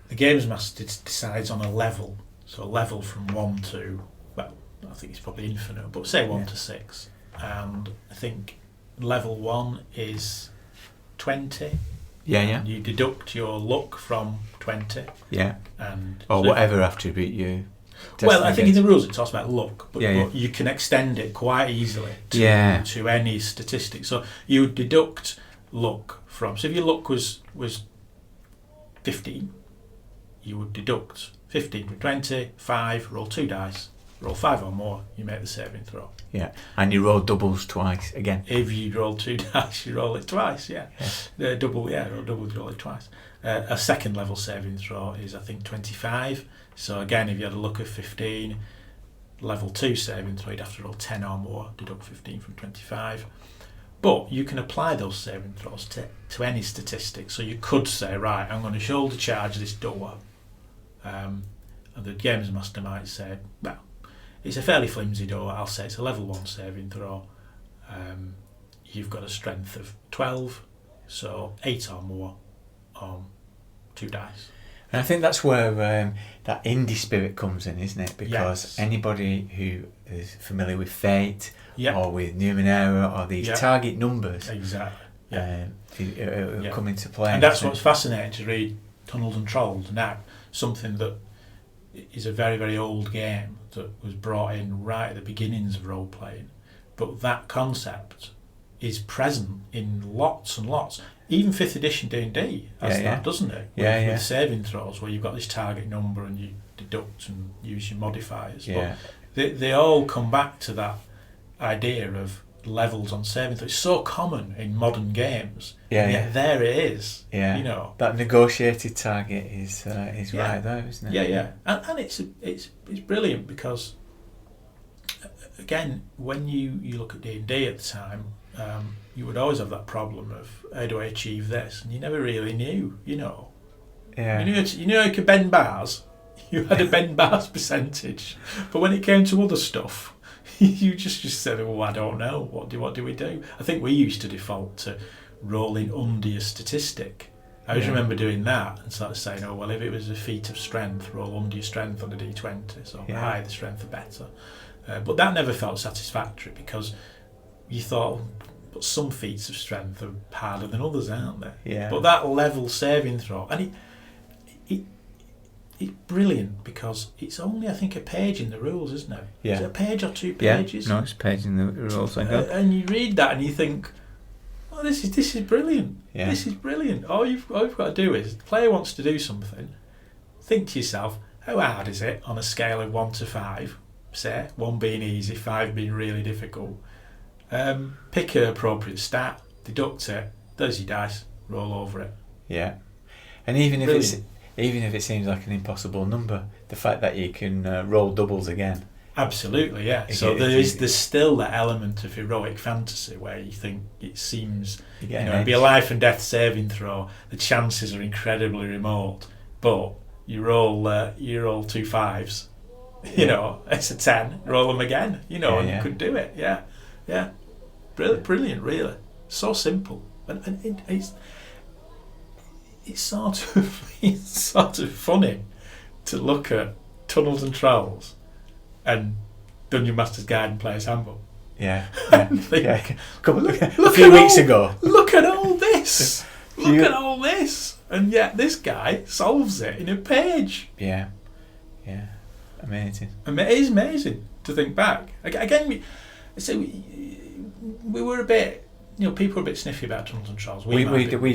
the games master decides on a level. So a level from 1 to, well, I think it's probably infinite, but say 1 to 6. And I think level 1 is 20. Yeah, yeah. And you deduct your luck from 20. Yeah. And or so whatever attribute you. Well, I think in the rules it talks about luck, but Yeah, yeah. you can extend it quite easily to any statistic. So you would deduct luck from, so if your luck was 15, you would deduct 15 from 20, 5, roll 2 dice, roll 5 or more, you make the saving throw. Yeah, and you roll doubles twice again. If you roll 2 dice, you roll it twice, roll double, you roll it twice. A second level saving throw is, I think, 25. So again, if you had a luck of 15, level 2 saving throw, you'd have to roll 10 or more, deduct 15 from 25. But you can apply those saving throws to any statistic. So you could say, right, I'm going to shoulder charge this door. And the games master might say, well, it's a fairly flimsy door. I'll say it's a level 1 saving throw. You've got a strength of 12, so 8 or more on 2 dice. And I think that's where that indie spirit comes in, isn't it? Because anybody who is familiar with Fate or with Numenera or these target numbers, it'll come into play. And that's what's fascinating to read Tunnels and Trolls now. Something that is a very, very old game that was brought in right at the beginnings of role playing, but that concept is present in lots and lots. Even 5th edition D&D has that, doesn't it? With saving throws, where you've got this target number and you deduct and use your modifiers. Yeah. But they all come back to that idea of levels on saving throws. It's so common in modern games. Yet there it is. Yeah. You know, that negotiated target is right there, isn't it? Yeah. And it's brilliant because, again, when you look at D&D at the time, you would always have that problem of, how do I achieve this? And you never really knew, you know. Yeah. You knew you could bend bars. You had a bend bars percentage. But when it came to other stuff, you just said, oh, I don't know. What do we do? I think we used to default to rolling under your statistic. I always remember doing that and sort of saying, oh, well, if it was a feat of strength, roll under your strength on the D20. So the higher the strength, the better. But that never felt satisfactory because you thought, but some feats of strength are harder than others, aren't they? Yeah. But that level saving throw, and it's brilliant because it's only, I think, a page in the rules, isn't it? Yeah. Is it a page or 2 pages? Yeah, no, it's a page in the rules. And you read that and you think, oh, this is brilliant. Yeah. This is brilliant. All you've got to do is, the player wants to do something, think to yourself, how hard is it on a scale of 1 to 5? Say, 1 being easy, 5 being really difficult. Pick an appropriate stat, deduct it, there's your dice, roll over it. Yeah. And even if Brilliant. even if it seems like an impossible number, the fact that you can roll doubles again. Absolutely, yeah. So there's still that element of heroic fantasy where you think it seems, it'd be a life and death saving throw. The chances are incredibly remote, but you roll 2 5s. You know, it's a 10. Roll them again. You know, and you could do it. Yeah. Brilliant, really. So simple, and it's sort of funny to look at Tunnels and Trolls and Dungeon Master's Guide and Player's Handbook. Yeah. Think, A few weeks ago. Look at all this. Look at all this, and yet this guy solves it in a page. Yeah. Amazing. It is amazing to think back. Again, we were a bit, people were a bit sniffy about Tunnels and Trolls. We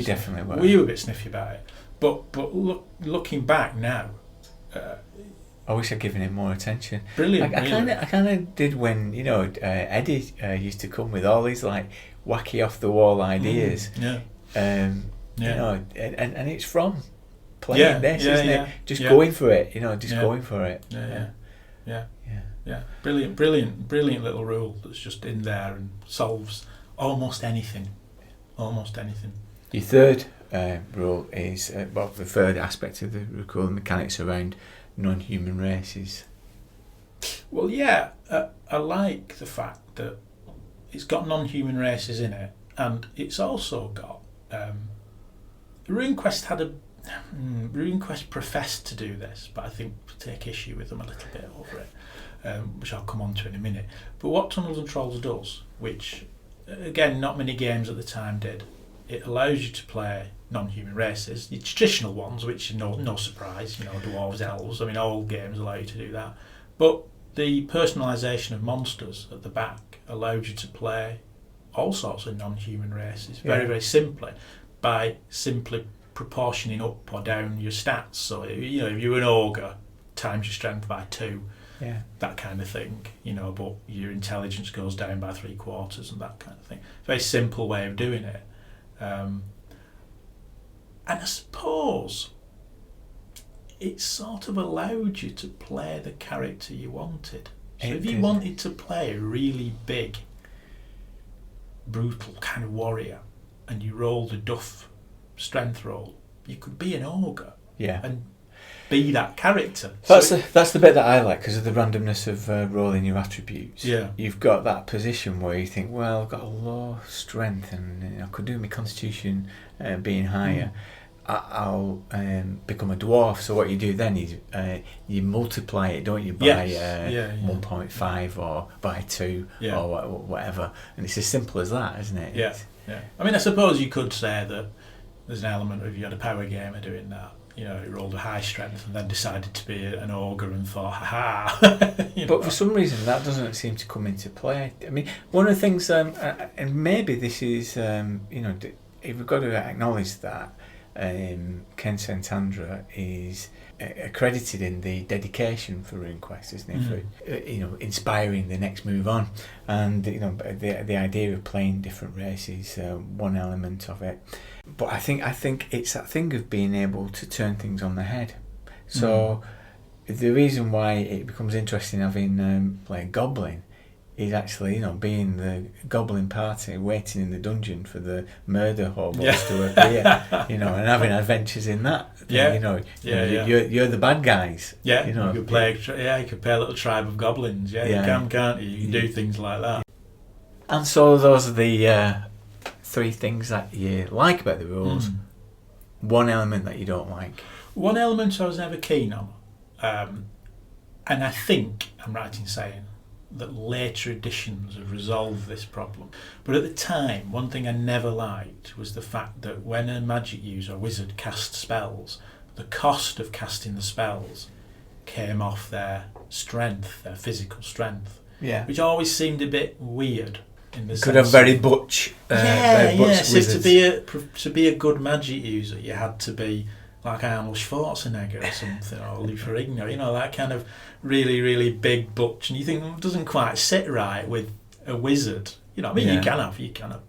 definitely were. We were a bit sniffy about it. But looking back now, I wish I'd given it more attention. Brilliant. I kind of did when Eddie used to come with all these like wacky off the wall ideas. And it's from playing this, isn't it? Just going for it. Going for it. Yeah. Brilliant little rule that's just in there and solves almost anything. Your third rule is the third aspect of the recall mechanics around non-human races. Well, yeah, I like the fact that it's got non-human races in it, and it's also got RuneQuest professed to do this, but I think take issue with them a little bit over it, which I'll come on to in a minute. But what Tunnels and Trolls does, which again not many games at the time did, it allows you to play non-human races, the traditional ones, which are no surprise, dwarves, elves. I mean, all games allow you to do that. But the personalisation of monsters at the back allows you to play all sorts of non-human races very, very simply, by simply proportioning up or down your stats. So, if you're an ogre, times your strength by 2, that kind of thing, but your intelligence goes down by 3/4 and that kind of thing. Very simple way of doing it. And I suppose it sort of allowed you to play the character you wanted. So if you wanted to play a really big, brutal kind of warrior, and you rolled a duff strength roll, you could be an ogre and be that character. That's the bit that I like, because of the randomness of rolling your attributes. Yeah. You've got that position where you think, well, I've got a low strength and I could do my constitution being higher. I'll become a dwarf. So what you do then is you multiply it, don't you, by 1.5 or by 2 or whatever. And it's as simple as that, isn't it? Yeah. I mean, I suppose you could say that there's an element of, you had a power gamer doing that. you know, he rolled a high strength and then decided to be an ogre and thought, ha. But for some reason that doesn't seem to come into play. I mean, one of the things, and maybe this is, you know, we've got to acknowledge that Ken Santandra is accredited in the dedication for RuneQuest, isn't he? For you know, inspiring the next move on, and you know, the idea of playing different races, one element of it. But I think it's that thing of being able to turn things on the head. So the reason why it becomes interesting having playing Goblin is actually, you know, being the Goblin party waiting in the dungeon for the murder hobos to appear, you know, and having adventures in that. You know, you're the bad guys. Yeah, you know, you could play. You could play a little tribe of goblins. Yeah, you can, can't you? You can do things like that. And so those are the 3 things that you like about the rules. One element that you don't like. One element I was never keen on, and I think I'm right in saying that later editions have resolved this problem. But at the time, one thing I never liked was the fact that when a magic user or wizard cast spells, the cost of casting the spells came off their strength, their physical strength. Yeah. Which always seemed a bit weird. In the could have very butch. So to be a good magic user, you had to be like Arnold Schwarzenegger or something, or Lee Ferrigno, you know, that kind of really, really big butch. And you think it doesn't quite sit right with a wizard. You know, I mean, you can have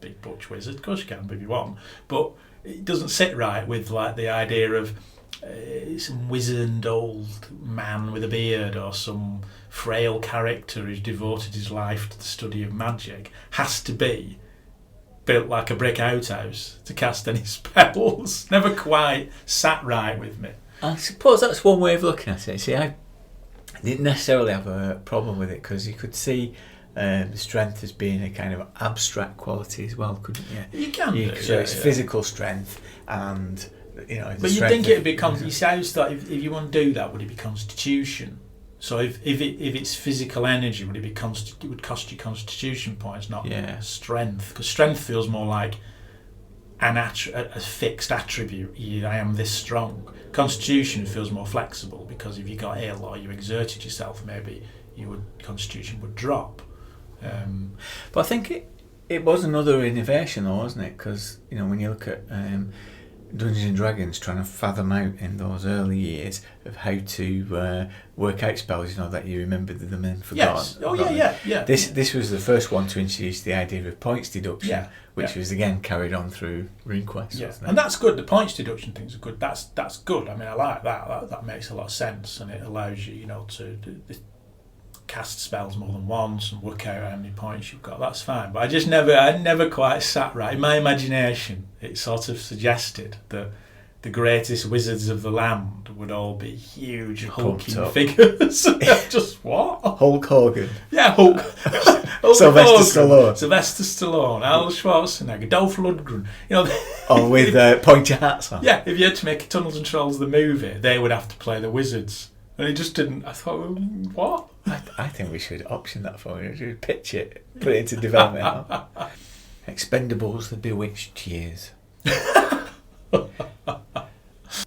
big butch wizard, of course you can if you want, but it doesn't sit right with like the idea of some wizened old man with a beard or some frail character who's devoted his life to the study of magic has to be built like a brick outhouse to cast any spells. Never quite sat right with me. I suppose that's one way of looking at it. See, I didn't necessarily have a problem with it because you could see strength as being a kind of abstract quality as well, couldn't you? You can. So it's physical strength and, you know. But you think it'd be you say, I always thought if you want to do that, would it be constitution? So if it's physical energy, would it be it would cost you constitution points, not strength? Because strength feels more like a fixed attribute. I am this strong. Constitution feels more flexible because if you got ill or you exerted yourself, maybe constitution would drop. But I think it was another innovation, though, wasn't it? Because you know, when you look at Dungeons and Dragons trying to fathom out in those early years of how to work out spells, you know, that you remembered them and forgotten. Yes. Oh yeah. This was the first one to introduce the idea of points deduction, which was again carried on through RuneQuest. Yeah, and that's good. The points deduction things are good. That's good. I mean, I like that. That makes a lot of sense, and it allows you, you know, to cast spells more than once and work out how many points you've got. That's fine. But I never quite sat right. In my imagination, it sort of suggested that the greatest wizards of the land would all be huge hulking figures. Just what? Hulk Hogan. Yeah, Hulk. Sylvester Stallone, Arnold Schwarzenegger, Dolph Lundgren. You know, with pointy hats on. Yeah, if you had to make Tunnels and Trolls the movie, they would have to play the wizards. And it just didn't. I thought, what? I think we should option that for you. Pitch it, put it into development. Expendables, the bewitched years.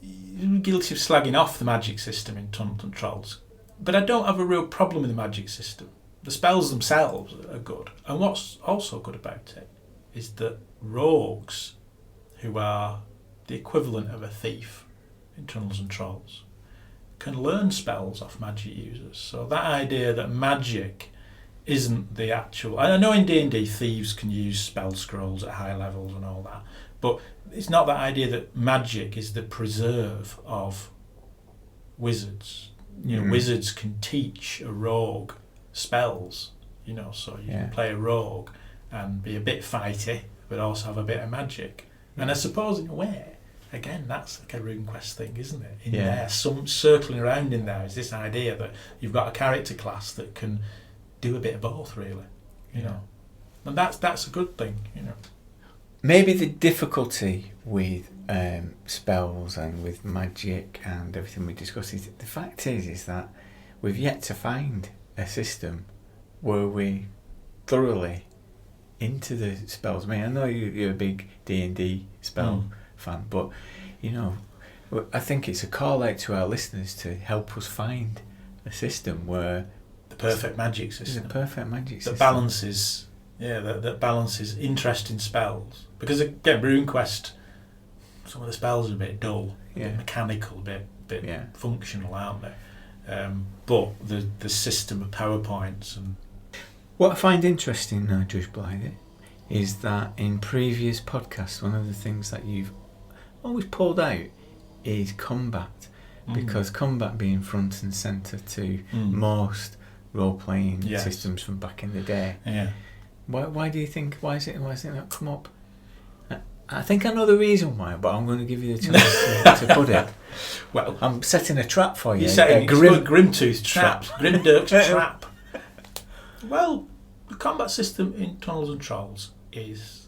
You're guilty of slagging off the magic system in Tunnels and Trolls, but I don't have a real problem with the magic system. The spells themselves are good, and what's also good about it is that rogues, who are the equivalent of a thief in Tunnels and Trolls, can learn spells off magic users. So that idea that magic isn't the actual... I know in D&D thieves can use spell scrolls at high levels and all that, but it's not that idea that magic is the preserve of wizards. You know, wizards can teach a rogue spells, you know, so you can play a rogue and be a bit fighty but also have a bit of magic. And I suppose in a way, again, that's like a RuneQuest thing, isn't it? In there, some circling around in there is this idea that you've got a character class that can do a bit of both, really. You know, and that's a good thing. You know, maybe the difficulty with spells and with magic and everything we discussed is the fact is that we've yet to find a system where we thoroughly into the spells. I mean, I know you're a big D&D spell fan, but you know, I think it's a call out to our listeners to help us find a system where the perfect magic system. The perfect magic system. That balances interesting spells. Because again, RuneQuest, some of the spells are a bit dull, a bit mechanical, a bit functional, aren't they? But the system of PowerPoints and what I find interesting now, Judge Blythy, is that in previous podcasts, one of the things that you've always pulled out is combat, because combat being front and centre to most role-playing systems from back in the day. Yeah. Why do you think? Why is it not come up? I think I know the reason why, but I'm going to give you the chance to put it. Well, I'm setting a trap for you. You're setting Grimtooth trap. Grim Dirk's trap. Well, the combat system in Tunnels and Trolls is,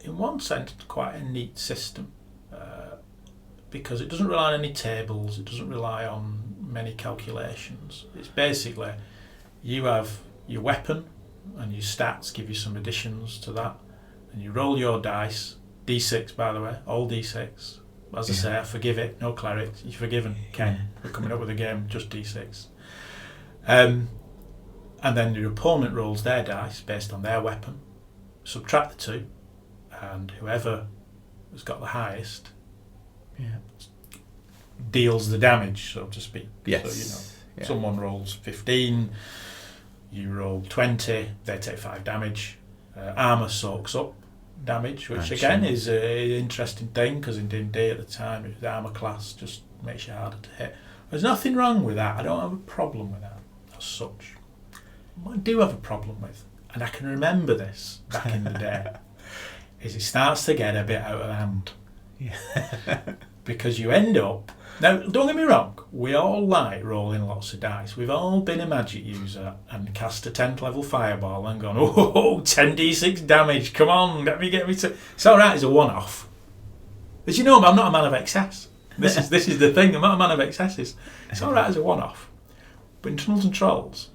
in one sense, quite a neat system, because it doesn't rely on any tables, it doesn't rely on many calculations. It's basically, you have your weapon and your stats give you some additions to that, and you roll your dice, D6 by the way, all D6. As I say, I forgive it, no cleric, you're forgiven, Ken. We're coming up with a game, just D6. And then your opponent rolls their dice based on their weapon, subtract the two, and whoever has got the highest deals the damage, so to speak. Yes. So, someone rolls 15, you roll 20, they take 5 damage. Armour soaks up damage, which again is an interesting thing, because in D&D at the time, the armour class just makes you harder to hit. There's nothing wrong with that. I don't have a problem with that as such. What I do have a problem with, and I can remember this back in the day, is it starts to get a bit out of hand. Because you end up... Now, don't get me wrong, we all like rolling lots of dice. We've all been a magic user and cast a 10th level fireball and gone, 10d6 damage, come on, get me to... It's alright as a one-off. As you know, I'm not a man of excess. This is the thing, I'm not a man of excesses. It's alright as a one-off. But in Tunnels and Trolls,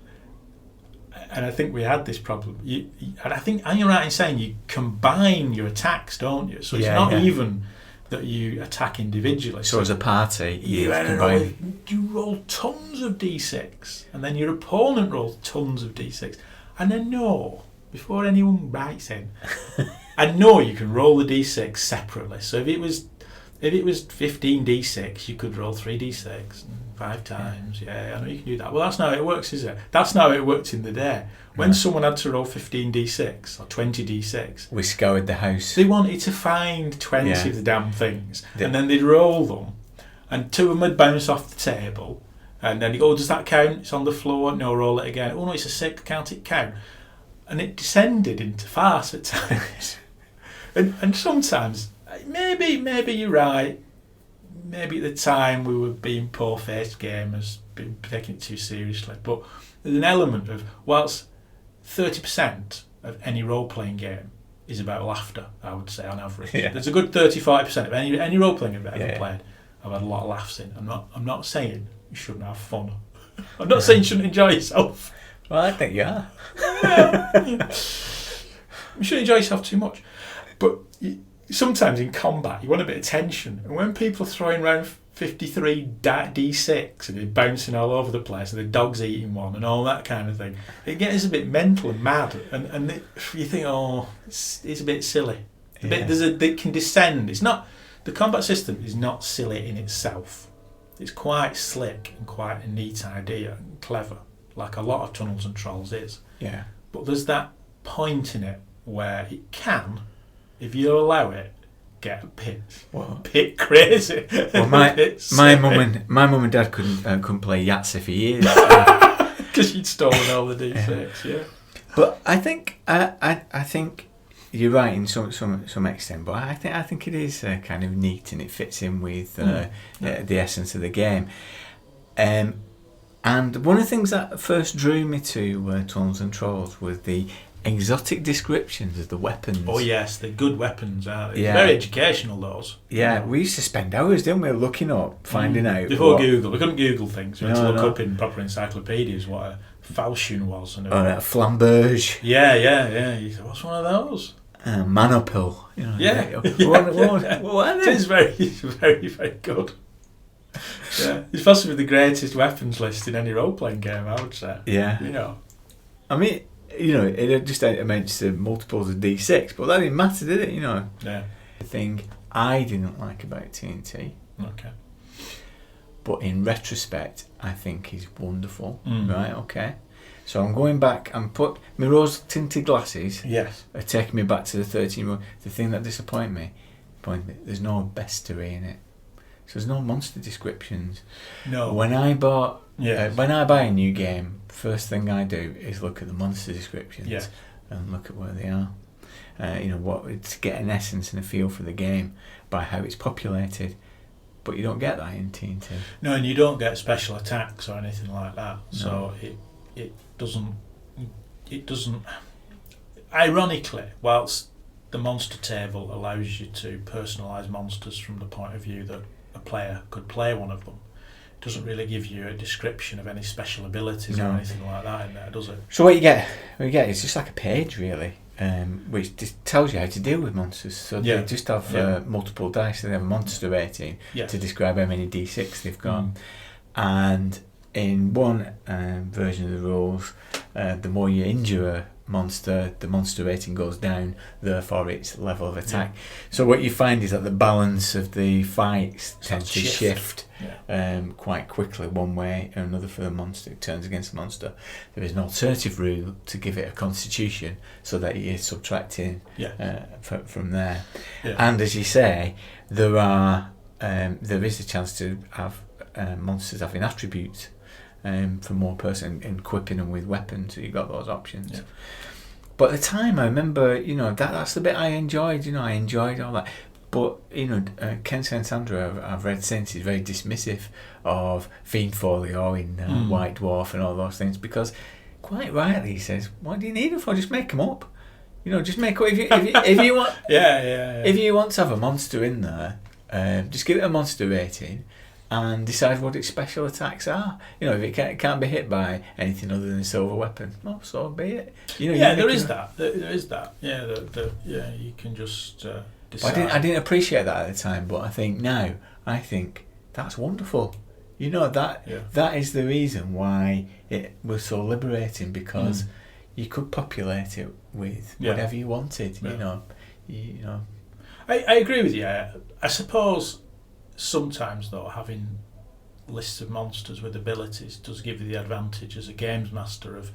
and I think we had this problem, and I think, and you're right in saying you combine your attacks, don't you? So it's not even that you attack individually. So as a party, you roll tons of d6, and then your opponent rolls tons of d6. And I know, before anyone writes in, I know you can roll the d6 separately. So if it was 15 d6, you could roll 3d6 5 times. I know you can do that. Well, that's not how it works, is it? That's not how it worked in the day. When someone had to roll 15 d6 or 20 d6, we scoured the house. They wanted to find 20 of the damn things, and then they'd roll them, and 2 of them would bounce off the table, and then you go, does that count? It's on the floor. No, roll it again. Oh no, it's a 6. Can't it count? And it descended into farce at times. and sometimes, maybe you're right. Maybe at the time we were being poor-faced gamers, being taking it too seriously. But there's an element of, whilst 30% of any role-playing game is about laughter, I would say, on average. There's a good 30-40% of any role-playing I've ever played, I've had a lot of laughs in. I'm not saying you shouldn't have fun. I'm not saying you shouldn't enjoy yourself. Well, I think you are. You shouldn't enjoy yourself too much. But sometimes in combat, you want a bit of tension. And when people are throwing around 53 d6 and they're bouncing all over the place and the dog's eating one and all that kind of thing, it gets a bit mental and mad. And you think, it's a bit silly. It can descend. It's not... The combat system is not silly in itself. It's quite slick and quite a neat idea and clever, like a lot of Tunnels and Trolls is. Yeah. But there's that point in it where it can, if you allow it, get a bit crazy. Well, my mum and dad couldn't play Yahtzee for years because you'd stolen all the d6. But I think you're right in some extent. But I think it is kind of neat, and it fits in with the essence of the game. And one of the things that first drew me to Tunnels and Trolls was the exotic descriptions of the weapons. Oh yes, they're good weapons, aren't they? Yeah. Very educational, those. Yeah, we used to spend hours, didn't we, looking up, finding out. Before Google, we couldn't Google things. We had to look up in proper encyclopedias what a falchion was. And a flamberge. Yeah. You said, what's one of those? Man uphill. You know, Yeah. What It's very, very, very good. Yeah, it's possibly the greatest weapons list in any role-playing game, I would say. Yeah. You know. I mean, you know, it just amounts to multiples of D6, but that didn't matter, did it? You know. Yeah. The thing I didn't like about TNT, Okay. but in retrospect, I think is wonderful. Mm. Right? Okay. So I'm going back and put my rose-tinted glasses. Yes. Are taking me back to the 13. The thing that disappointed me, there's no bestiary in it. So there's no monster descriptions. No. When I bought, Yes. when I buy a new game, first thing I do is look at the monster descriptions. Yes. And look at where they are. You know, to get an essence and a feel for the game by how it's populated. But you don't get that in TNT. No, and you don't get special attacks or anything like that. No. So it doesn't. Ironically, whilst the monster table allows you to personalise monsters from the point of view that a player could play one of them, it doesn't really give you a description of any special abilities or anything like that in there, does it? So what you get is just like a page, really, which just tells you how to deal with monsters. So they just have multiple dice. They have a monster rating to describe how many D6 they've got. And in one version of the rules, the more you injure a monster, the monster rating goes down, therefore its level of attack. So what you find is that the balance of the fights tends to shift quite quickly one way or another for the monster. It turns against the monster. There is an alternative rule to give it a constitution so that you're subtracting from there. And as you say, there is a chance to have monsters having attributes for more person and equipping them with weapons, so you've got those options. Yeah. But at the time, I remember, you know, that's the bit I enjoyed. You know, I enjoyed all that. But you know, Ken Sandro, I've read since, he's very dismissive of Fiend Folio in White Dwarf and all those things, because quite rightly he says, "What do you need them for? Just make them up. You know, just make up if you want. If you want to have a monster in there, just give it a monster rating." And decide what its special attacks are. You know, if it can't be hit by anything other than a silver weapon, well, so be it. You know, there is that. There is that. Yeah, you can just decide. I didn't appreciate that at the time, but I think now, that's wonderful. You know, that is the reason why it was so liberating, because you could populate it with whatever you wanted. Yeah. You know. I agree with you. I suppose. Sometimes, though, having lists of monsters with abilities does give you the advantage as a games master of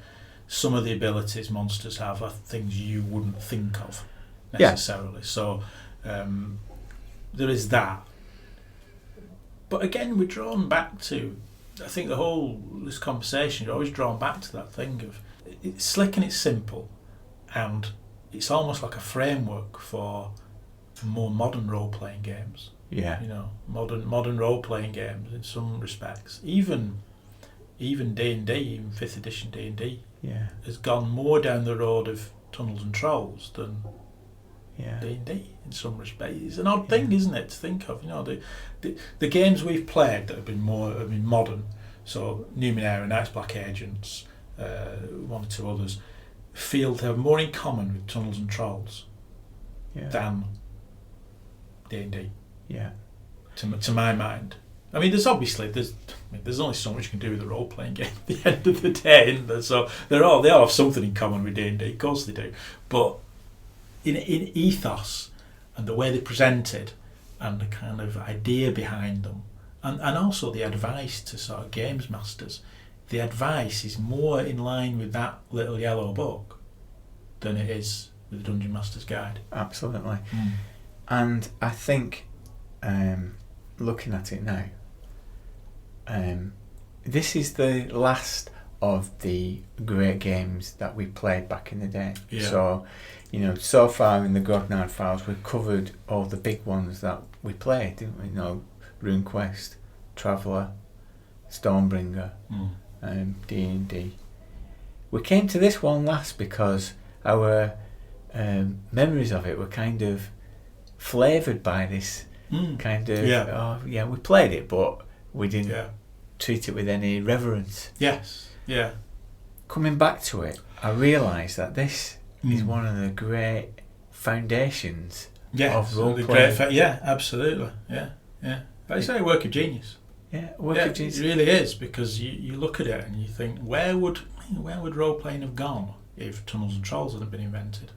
some of the abilities monsters have are things you wouldn't think of necessarily. So there is that. But again, we're drawn back to, I think this conversation, you're always drawn back to that thing of it's slick and it's simple, and it's almost like a framework for more modern role-playing games. Yeah, you know, modern role playing games in some respects. Even D&D, even 5th edition D&D, has gone more down the road of tunnels and trolls than D&D in some respects. It's an odd thing, isn't it, to think of? You know, the games we've played that have been modern. So Numenera, Knights Black Agents, one or two others, feel to have more in common with tunnels and trolls than D&D. Yeah, to my mind. I mean, there's only so much you can do with a role playing game at the end of the day, isn't there? So they all have something in common with D&D, of course they do. But in ethos and the way they're presented and the kind of idea behind them, and also the advice to sort of games masters, the advice is more in line with that little yellow book than it is with the Dungeon Master's Guide. Absolutely. And I think, looking at it now, this is the last of the great games that we played back in the day. So, you know, so far in the Grognard Files we've covered all the big ones that we played, didn't we? You know, RuneQuest, Traveller, Stormbringer, D&D. We came to this one last because our memories of it were kind of flavoured by this kind of we played it, but we didn't treat it with any reverence. Coming back to it, I realised that this is one of the great foundations Yeah, of role the playing. yeah, absolutely. Yeah. But it's a work of genius. Yeah, work of genius. It really is, because you look at it and you think, where would role playing have gone if Tunnels and Trolls hadn't been invented?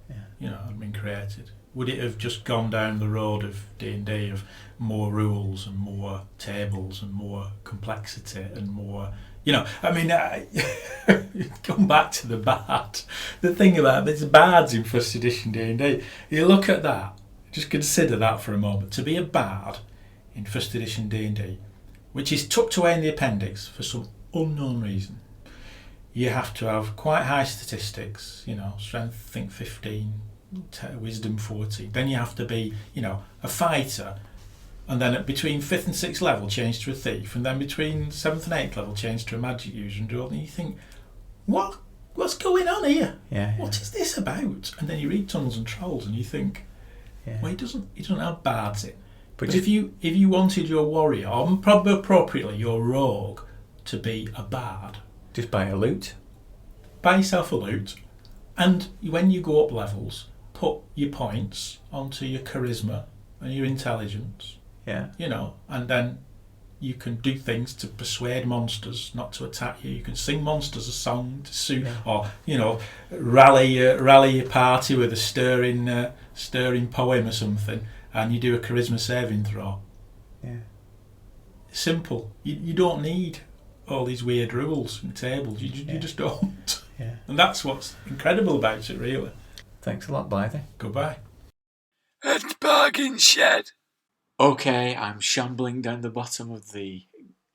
Yeah. Hadn't been created. Would it have just gone down the road of D&D, of more rules and more tables and more complexity and more, come back to the bard. The thing about there's bards in first edition D&D. You look at that, just consider that for a moment. To be a bard in first edition D&D, which is tucked away in the appendix for some unknown reason, you have to have quite high statistics, strength, I think 15, wisdom 40. Then you have to be, a fighter, and then between 5th and 6th level change to a thief, and then between 7th and 8th level change to a magic user and do all. And you think, what's going on here? What is this about? And then you read Tunnels and Trolls and you think, well, he doesn't have bards in. But if you wanted your warrior, or probably appropriately your rogue, to be a bard, just buy a loot. Buy yourself a loot, and when you go up levels, put your points onto your charisma and your intelligence. Yeah. And then you can do things to persuade monsters not to attack you. You can sing monsters a song to suit, or rally your party with a stirring poem or something, and you do a charisma saving throw. Yeah. Simple. You don't need all these weird rules and tables. You just don't. Yeah. And that's what's incredible about it, really. Thanks a lot, Blythy. Goodbye. At Bargain Shed. Okay, I'm shambling down the bottom of the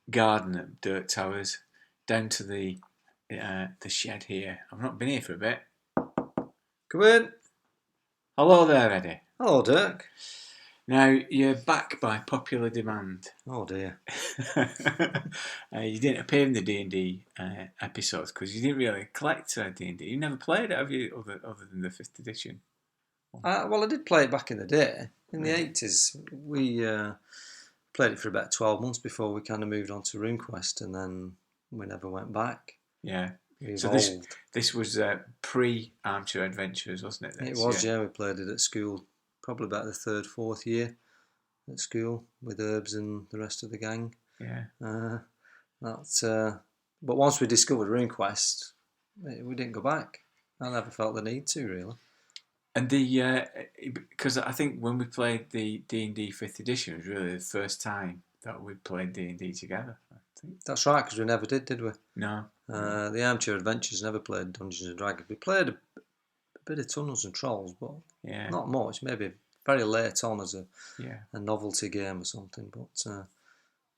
garden at Dirk Towers, down to the shed here. I've not been here for a bit. Come in. Hello there, Eddie. Hello, Dirk. Now, you're back by popular demand. Oh dear. You didn't appear in the D&D episodes because you didn't really collect D&D. You never played it, have you, other than the 5th edition? Well, I did play it back in the day. In the 80s, we played it for about 12 months before we kind of moved on to RuneQuest, and then we never went back. Yeah. We So this was pre-Armchair Adventures, wasn't it? It was, yeah. We played it at school, probably about the 3rd, 4th year at school with Herbs and the rest of the gang. Yeah. But once we discovered RuneQuest, we didn't go back. I never felt the need to, really. And because I think when we played the D&D 5th edition, it was really the first time that we played D&D together, I think. That's right, because we never did we? No. The Armchair Adventures never played Dungeons and Dragons. We played a bit of Tunnels and Trolls, but not much. Maybe very late on as a novelty game or something. But and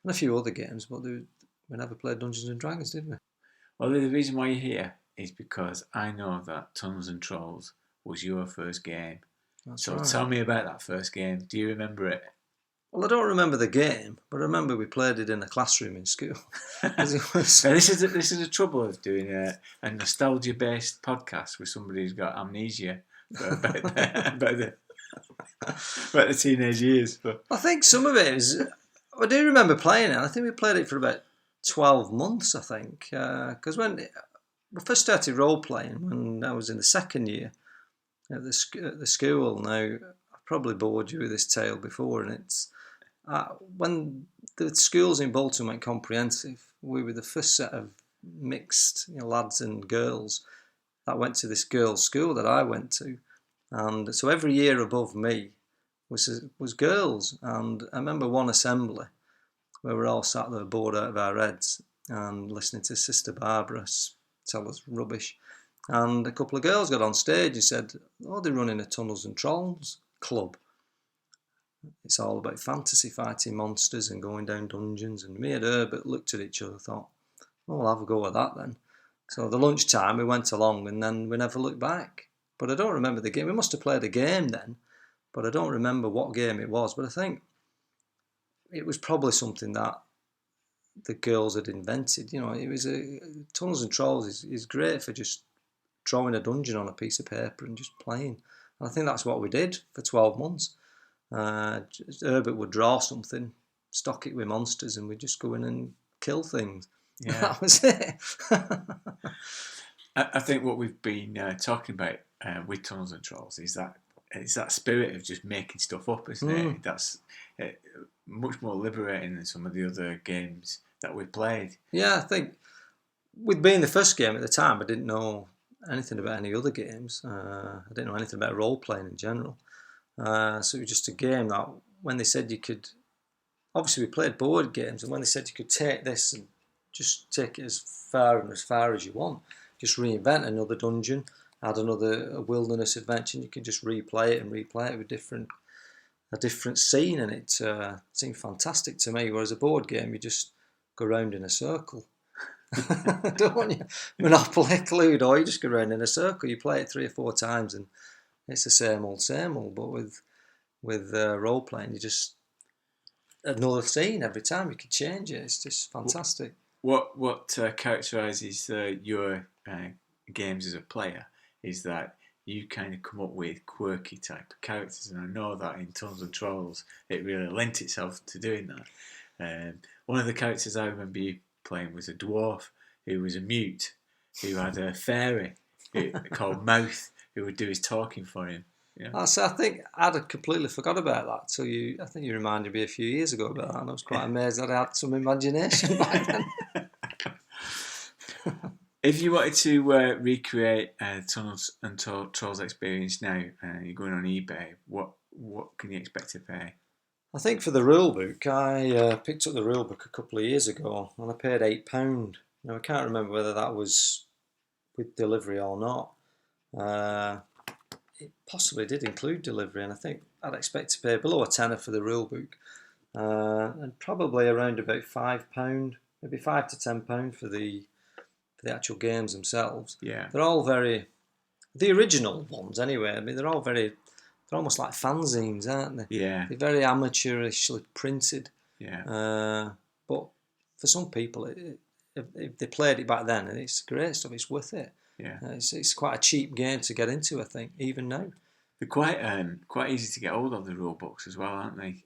a few other games, but we never played Dungeons and Dragons, did we? Well, the reason why you're here is because I know that Tunnels and Trolls was your first game. That's so right. Tell me about that first game. Do you remember it? Well, I don't remember the game, but I remember we played it in a classroom in school. This is the trouble of doing a nostalgia-based podcast with somebody who's got amnesia about the teenage years. But I think some of it is. I do remember playing it. I think we played it for about 12 months. I think because when we first started role playing, when I was in the 2nd year at the school. Now I've probably bored you with this tale before, and it's. When the schools in Bolton went comprehensive, we were the first set of mixed lads and girls that went to this girls' school that I went to, and so every year above me was girls. And I remember one assembly where we all sat there bored out of our heads and listening to Sister Barbara tell us rubbish, and a couple of girls got on stage and said, "Oh, they're running a Tunnels and Trolls club. It's all about fantasy fighting monsters and going down dungeons." And me and Herbert looked at each other and thought, "Oh, we'll have a go at that then." So the lunchtime we went along, and then we never looked back. But I don't remember the game. We must have played a game then, but I don't remember what game it was. But I think it was probably something that the girls had invented. It was Tunnels and Trolls is great for just drawing a dungeon on a piece of paper and just playing. And I think that's what we did for 12 months. Herbert would draw something, stock it with monsters, and we'd just go in and kill things. Yeah. That was it. I think what we've been talking about with Tunnels and Trolls is that it's that spirit of just making stuff up, isn't it? That's much more liberating than some of the other games that we played. Yeah, I think with being the first game at the time, I didn't know anything about any other games. I didn't know anything about role playing in general. So it was just a game that when they said you could, obviously we played board games, and when they said you could take this and just take it as far as you want, just reinvent another dungeon, add another wilderness adventure, and you can just replay it with a different scene, and it seemed fantastic to me. Whereas a board game, you just go round in a circle. Don't you? Monopoly, Cluedo, you just go round in a circle. You play it 3 or 4 times, and it's the same old. But with role playing, you just another scene every time. You can change it. It's just fantastic. What characterises your games as a player is that you kind of come up with quirky type of characters, and I know that in Tunnels and Trolls it really lent itself to doing that. One of the characters I remember you playing was a dwarf who was a mute, who had a fairy called Mouth who would do his talking for him. Yeah. So I think I'd completely forgot about that till you. I think you reminded me a few years ago about that, and I was quite amazed that I had some imagination back then. If you wanted to recreate Tunnels and Trolls experience now, you're going on eBay, what can you expect to pay? I think for the rule book, I picked up the rule book a couple of years ago, and I paid £8. Now I can't remember whether that was with delivery or not. It possibly did include delivery, and I think I'd expect to pay below a tenner for the rule book, and probably around about £5, maybe £5 to £10 for the actual games themselves. Yeah, they're all the original ones anyway. I mean, they're almost like fanzines, aren't they? Yeah, they're very amateurishly printed. Yeah, but for some people, if they played it back then, and it's great stuff. It's worth it. Yeah, it's quite a cheap game to get into, I think, even now. They're quite easy to get hold of, the rule books as well, aren't they?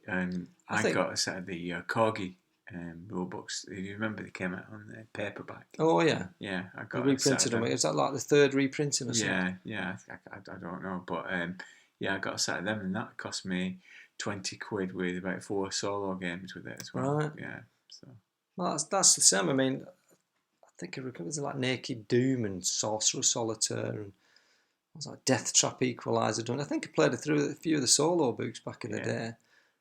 I got a set of the Corgi rule books. You remember they came out on the paperback? Oh yeah, yeah. I got reprinted them. Is that like the third reprinting or something? Yeah. I don't know, but I got a set of them, and that cost me £20 with about 4 solo games with it as well. Right. Yeah. So. Well, that's the same. I mean, I think it was like Naked Doom and Sorcerer Solitaire and it was like Death Trap Equalizer done. I think I played through a few of the solo books back in the day.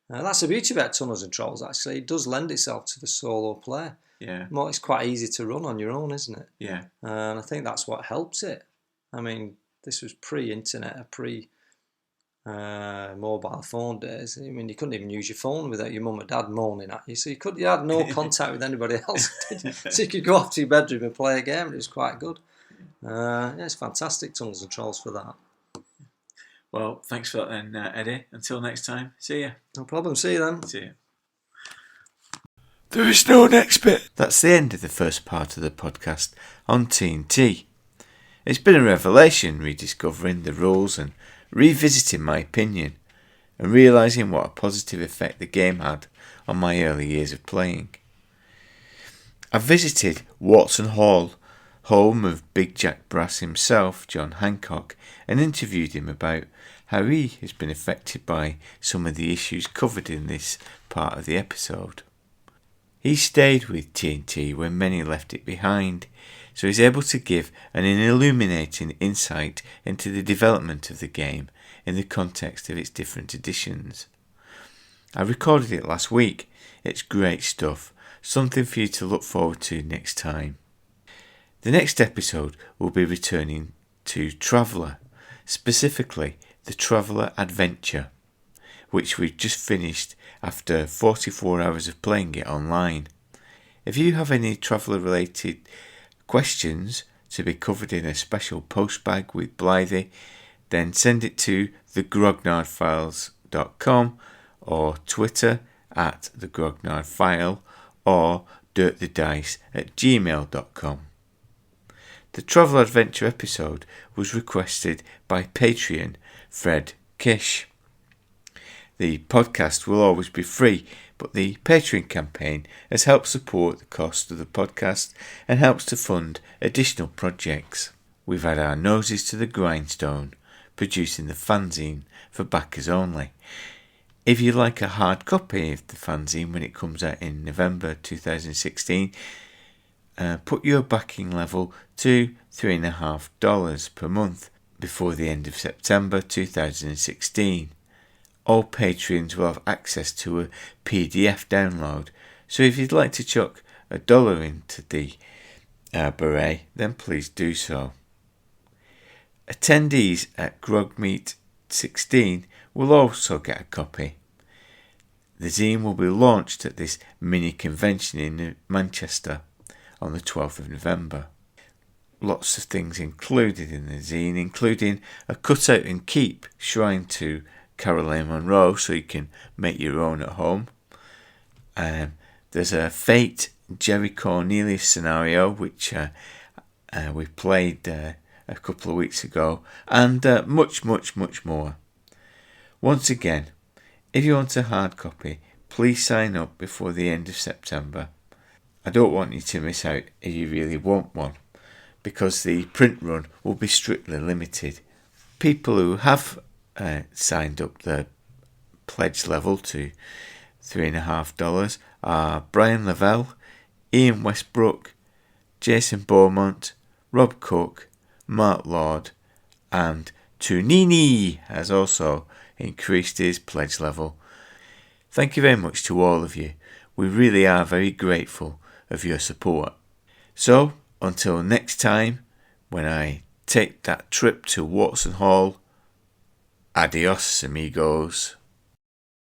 That's the beauty about Tunnels and Trolls, actually. It does lend itself to the solo play. Yeah. It's quite easy to run on your own, isn't it? Yeah. And I think that's what helps it. I mean, this was pre-internet, mobile phone days. I mean, you couldn't even use your phone without your mum and dad moaning at you. So you had no contact with anybody else. So you could go off to your bedroom and play a game, and it was quite good. It's fantastic, Tunnels and Trolls, for that. Well, thanks for that then, Eddie. Until next time, see ya. No problem. See you then. See ya. There is no next bit. That's the end of the first part of the podcast on TNT. It's been a revelation rediscovering the rules and revisiting my opinion and realising what a positive effect the game had on my early years of playing. I visited Watson Hall, home of Big Jack Brass himself, John Hancock, and interviewed him about how he has been affected by some of the issues covered in this part of the episode. He stayed with TNT when many left it behind, so he's able to give an illuminating insight into the development of the game in the context of its different editions. I recorded it last week. It's great stuff, something for you to look forward to next time. The next episode will be returning to Traveller, specifically the Traveller Adventure, which we've just finished after 44 hours of playing it online. If you have any Traveller related questions to be covered in a special postbag with Blythy, then send it to thegrognardfiles.com or Twitter at thegrognardfile or dirtthedice@gmail.com. The Travel Adventure episode was requested by Patreon Fred Kish. The podcast will always be free, but the Patreon campaign has helped support the cost of the podcast and helps to fund additional projects. We've had our noses to the grindstone, producing the fanzine for backers only. If you'd like a hard copy of the fanzine when it comes out in November 2016, put your backing level to $3.50 per month before the end of September 2016. All patrons will have access to a PDF download, so if you'd like to chuck $1 into the beret, then please do so. Attendees at Grogmeet 16 will also get a copy. The zine will be launched at this mini convention in Manchester on the 12th of November. Lots of things included in the zine, including a cutout and keep shrine to Caroline Munro, so you can make your own at home. There's a Fate Jerry Cornelius scenario, which we played a couple of weeks ago, and much more. Once again, if you want a hard copy, please sign up before the end of September. I don't want you to miss out if you really want one, because the print run will be strictly limited. People who have signed up the pledge level to $3.50 are Brian Lavelle, Ian Westbrook, Jason Beaumont, Rob Cook, Mark Lord, and Tunini has also increased his pledge level. Thank you very much to all of you. We really are very grateful of your support. So, until next time, when I take that trip to Watson Hall, adios amigos.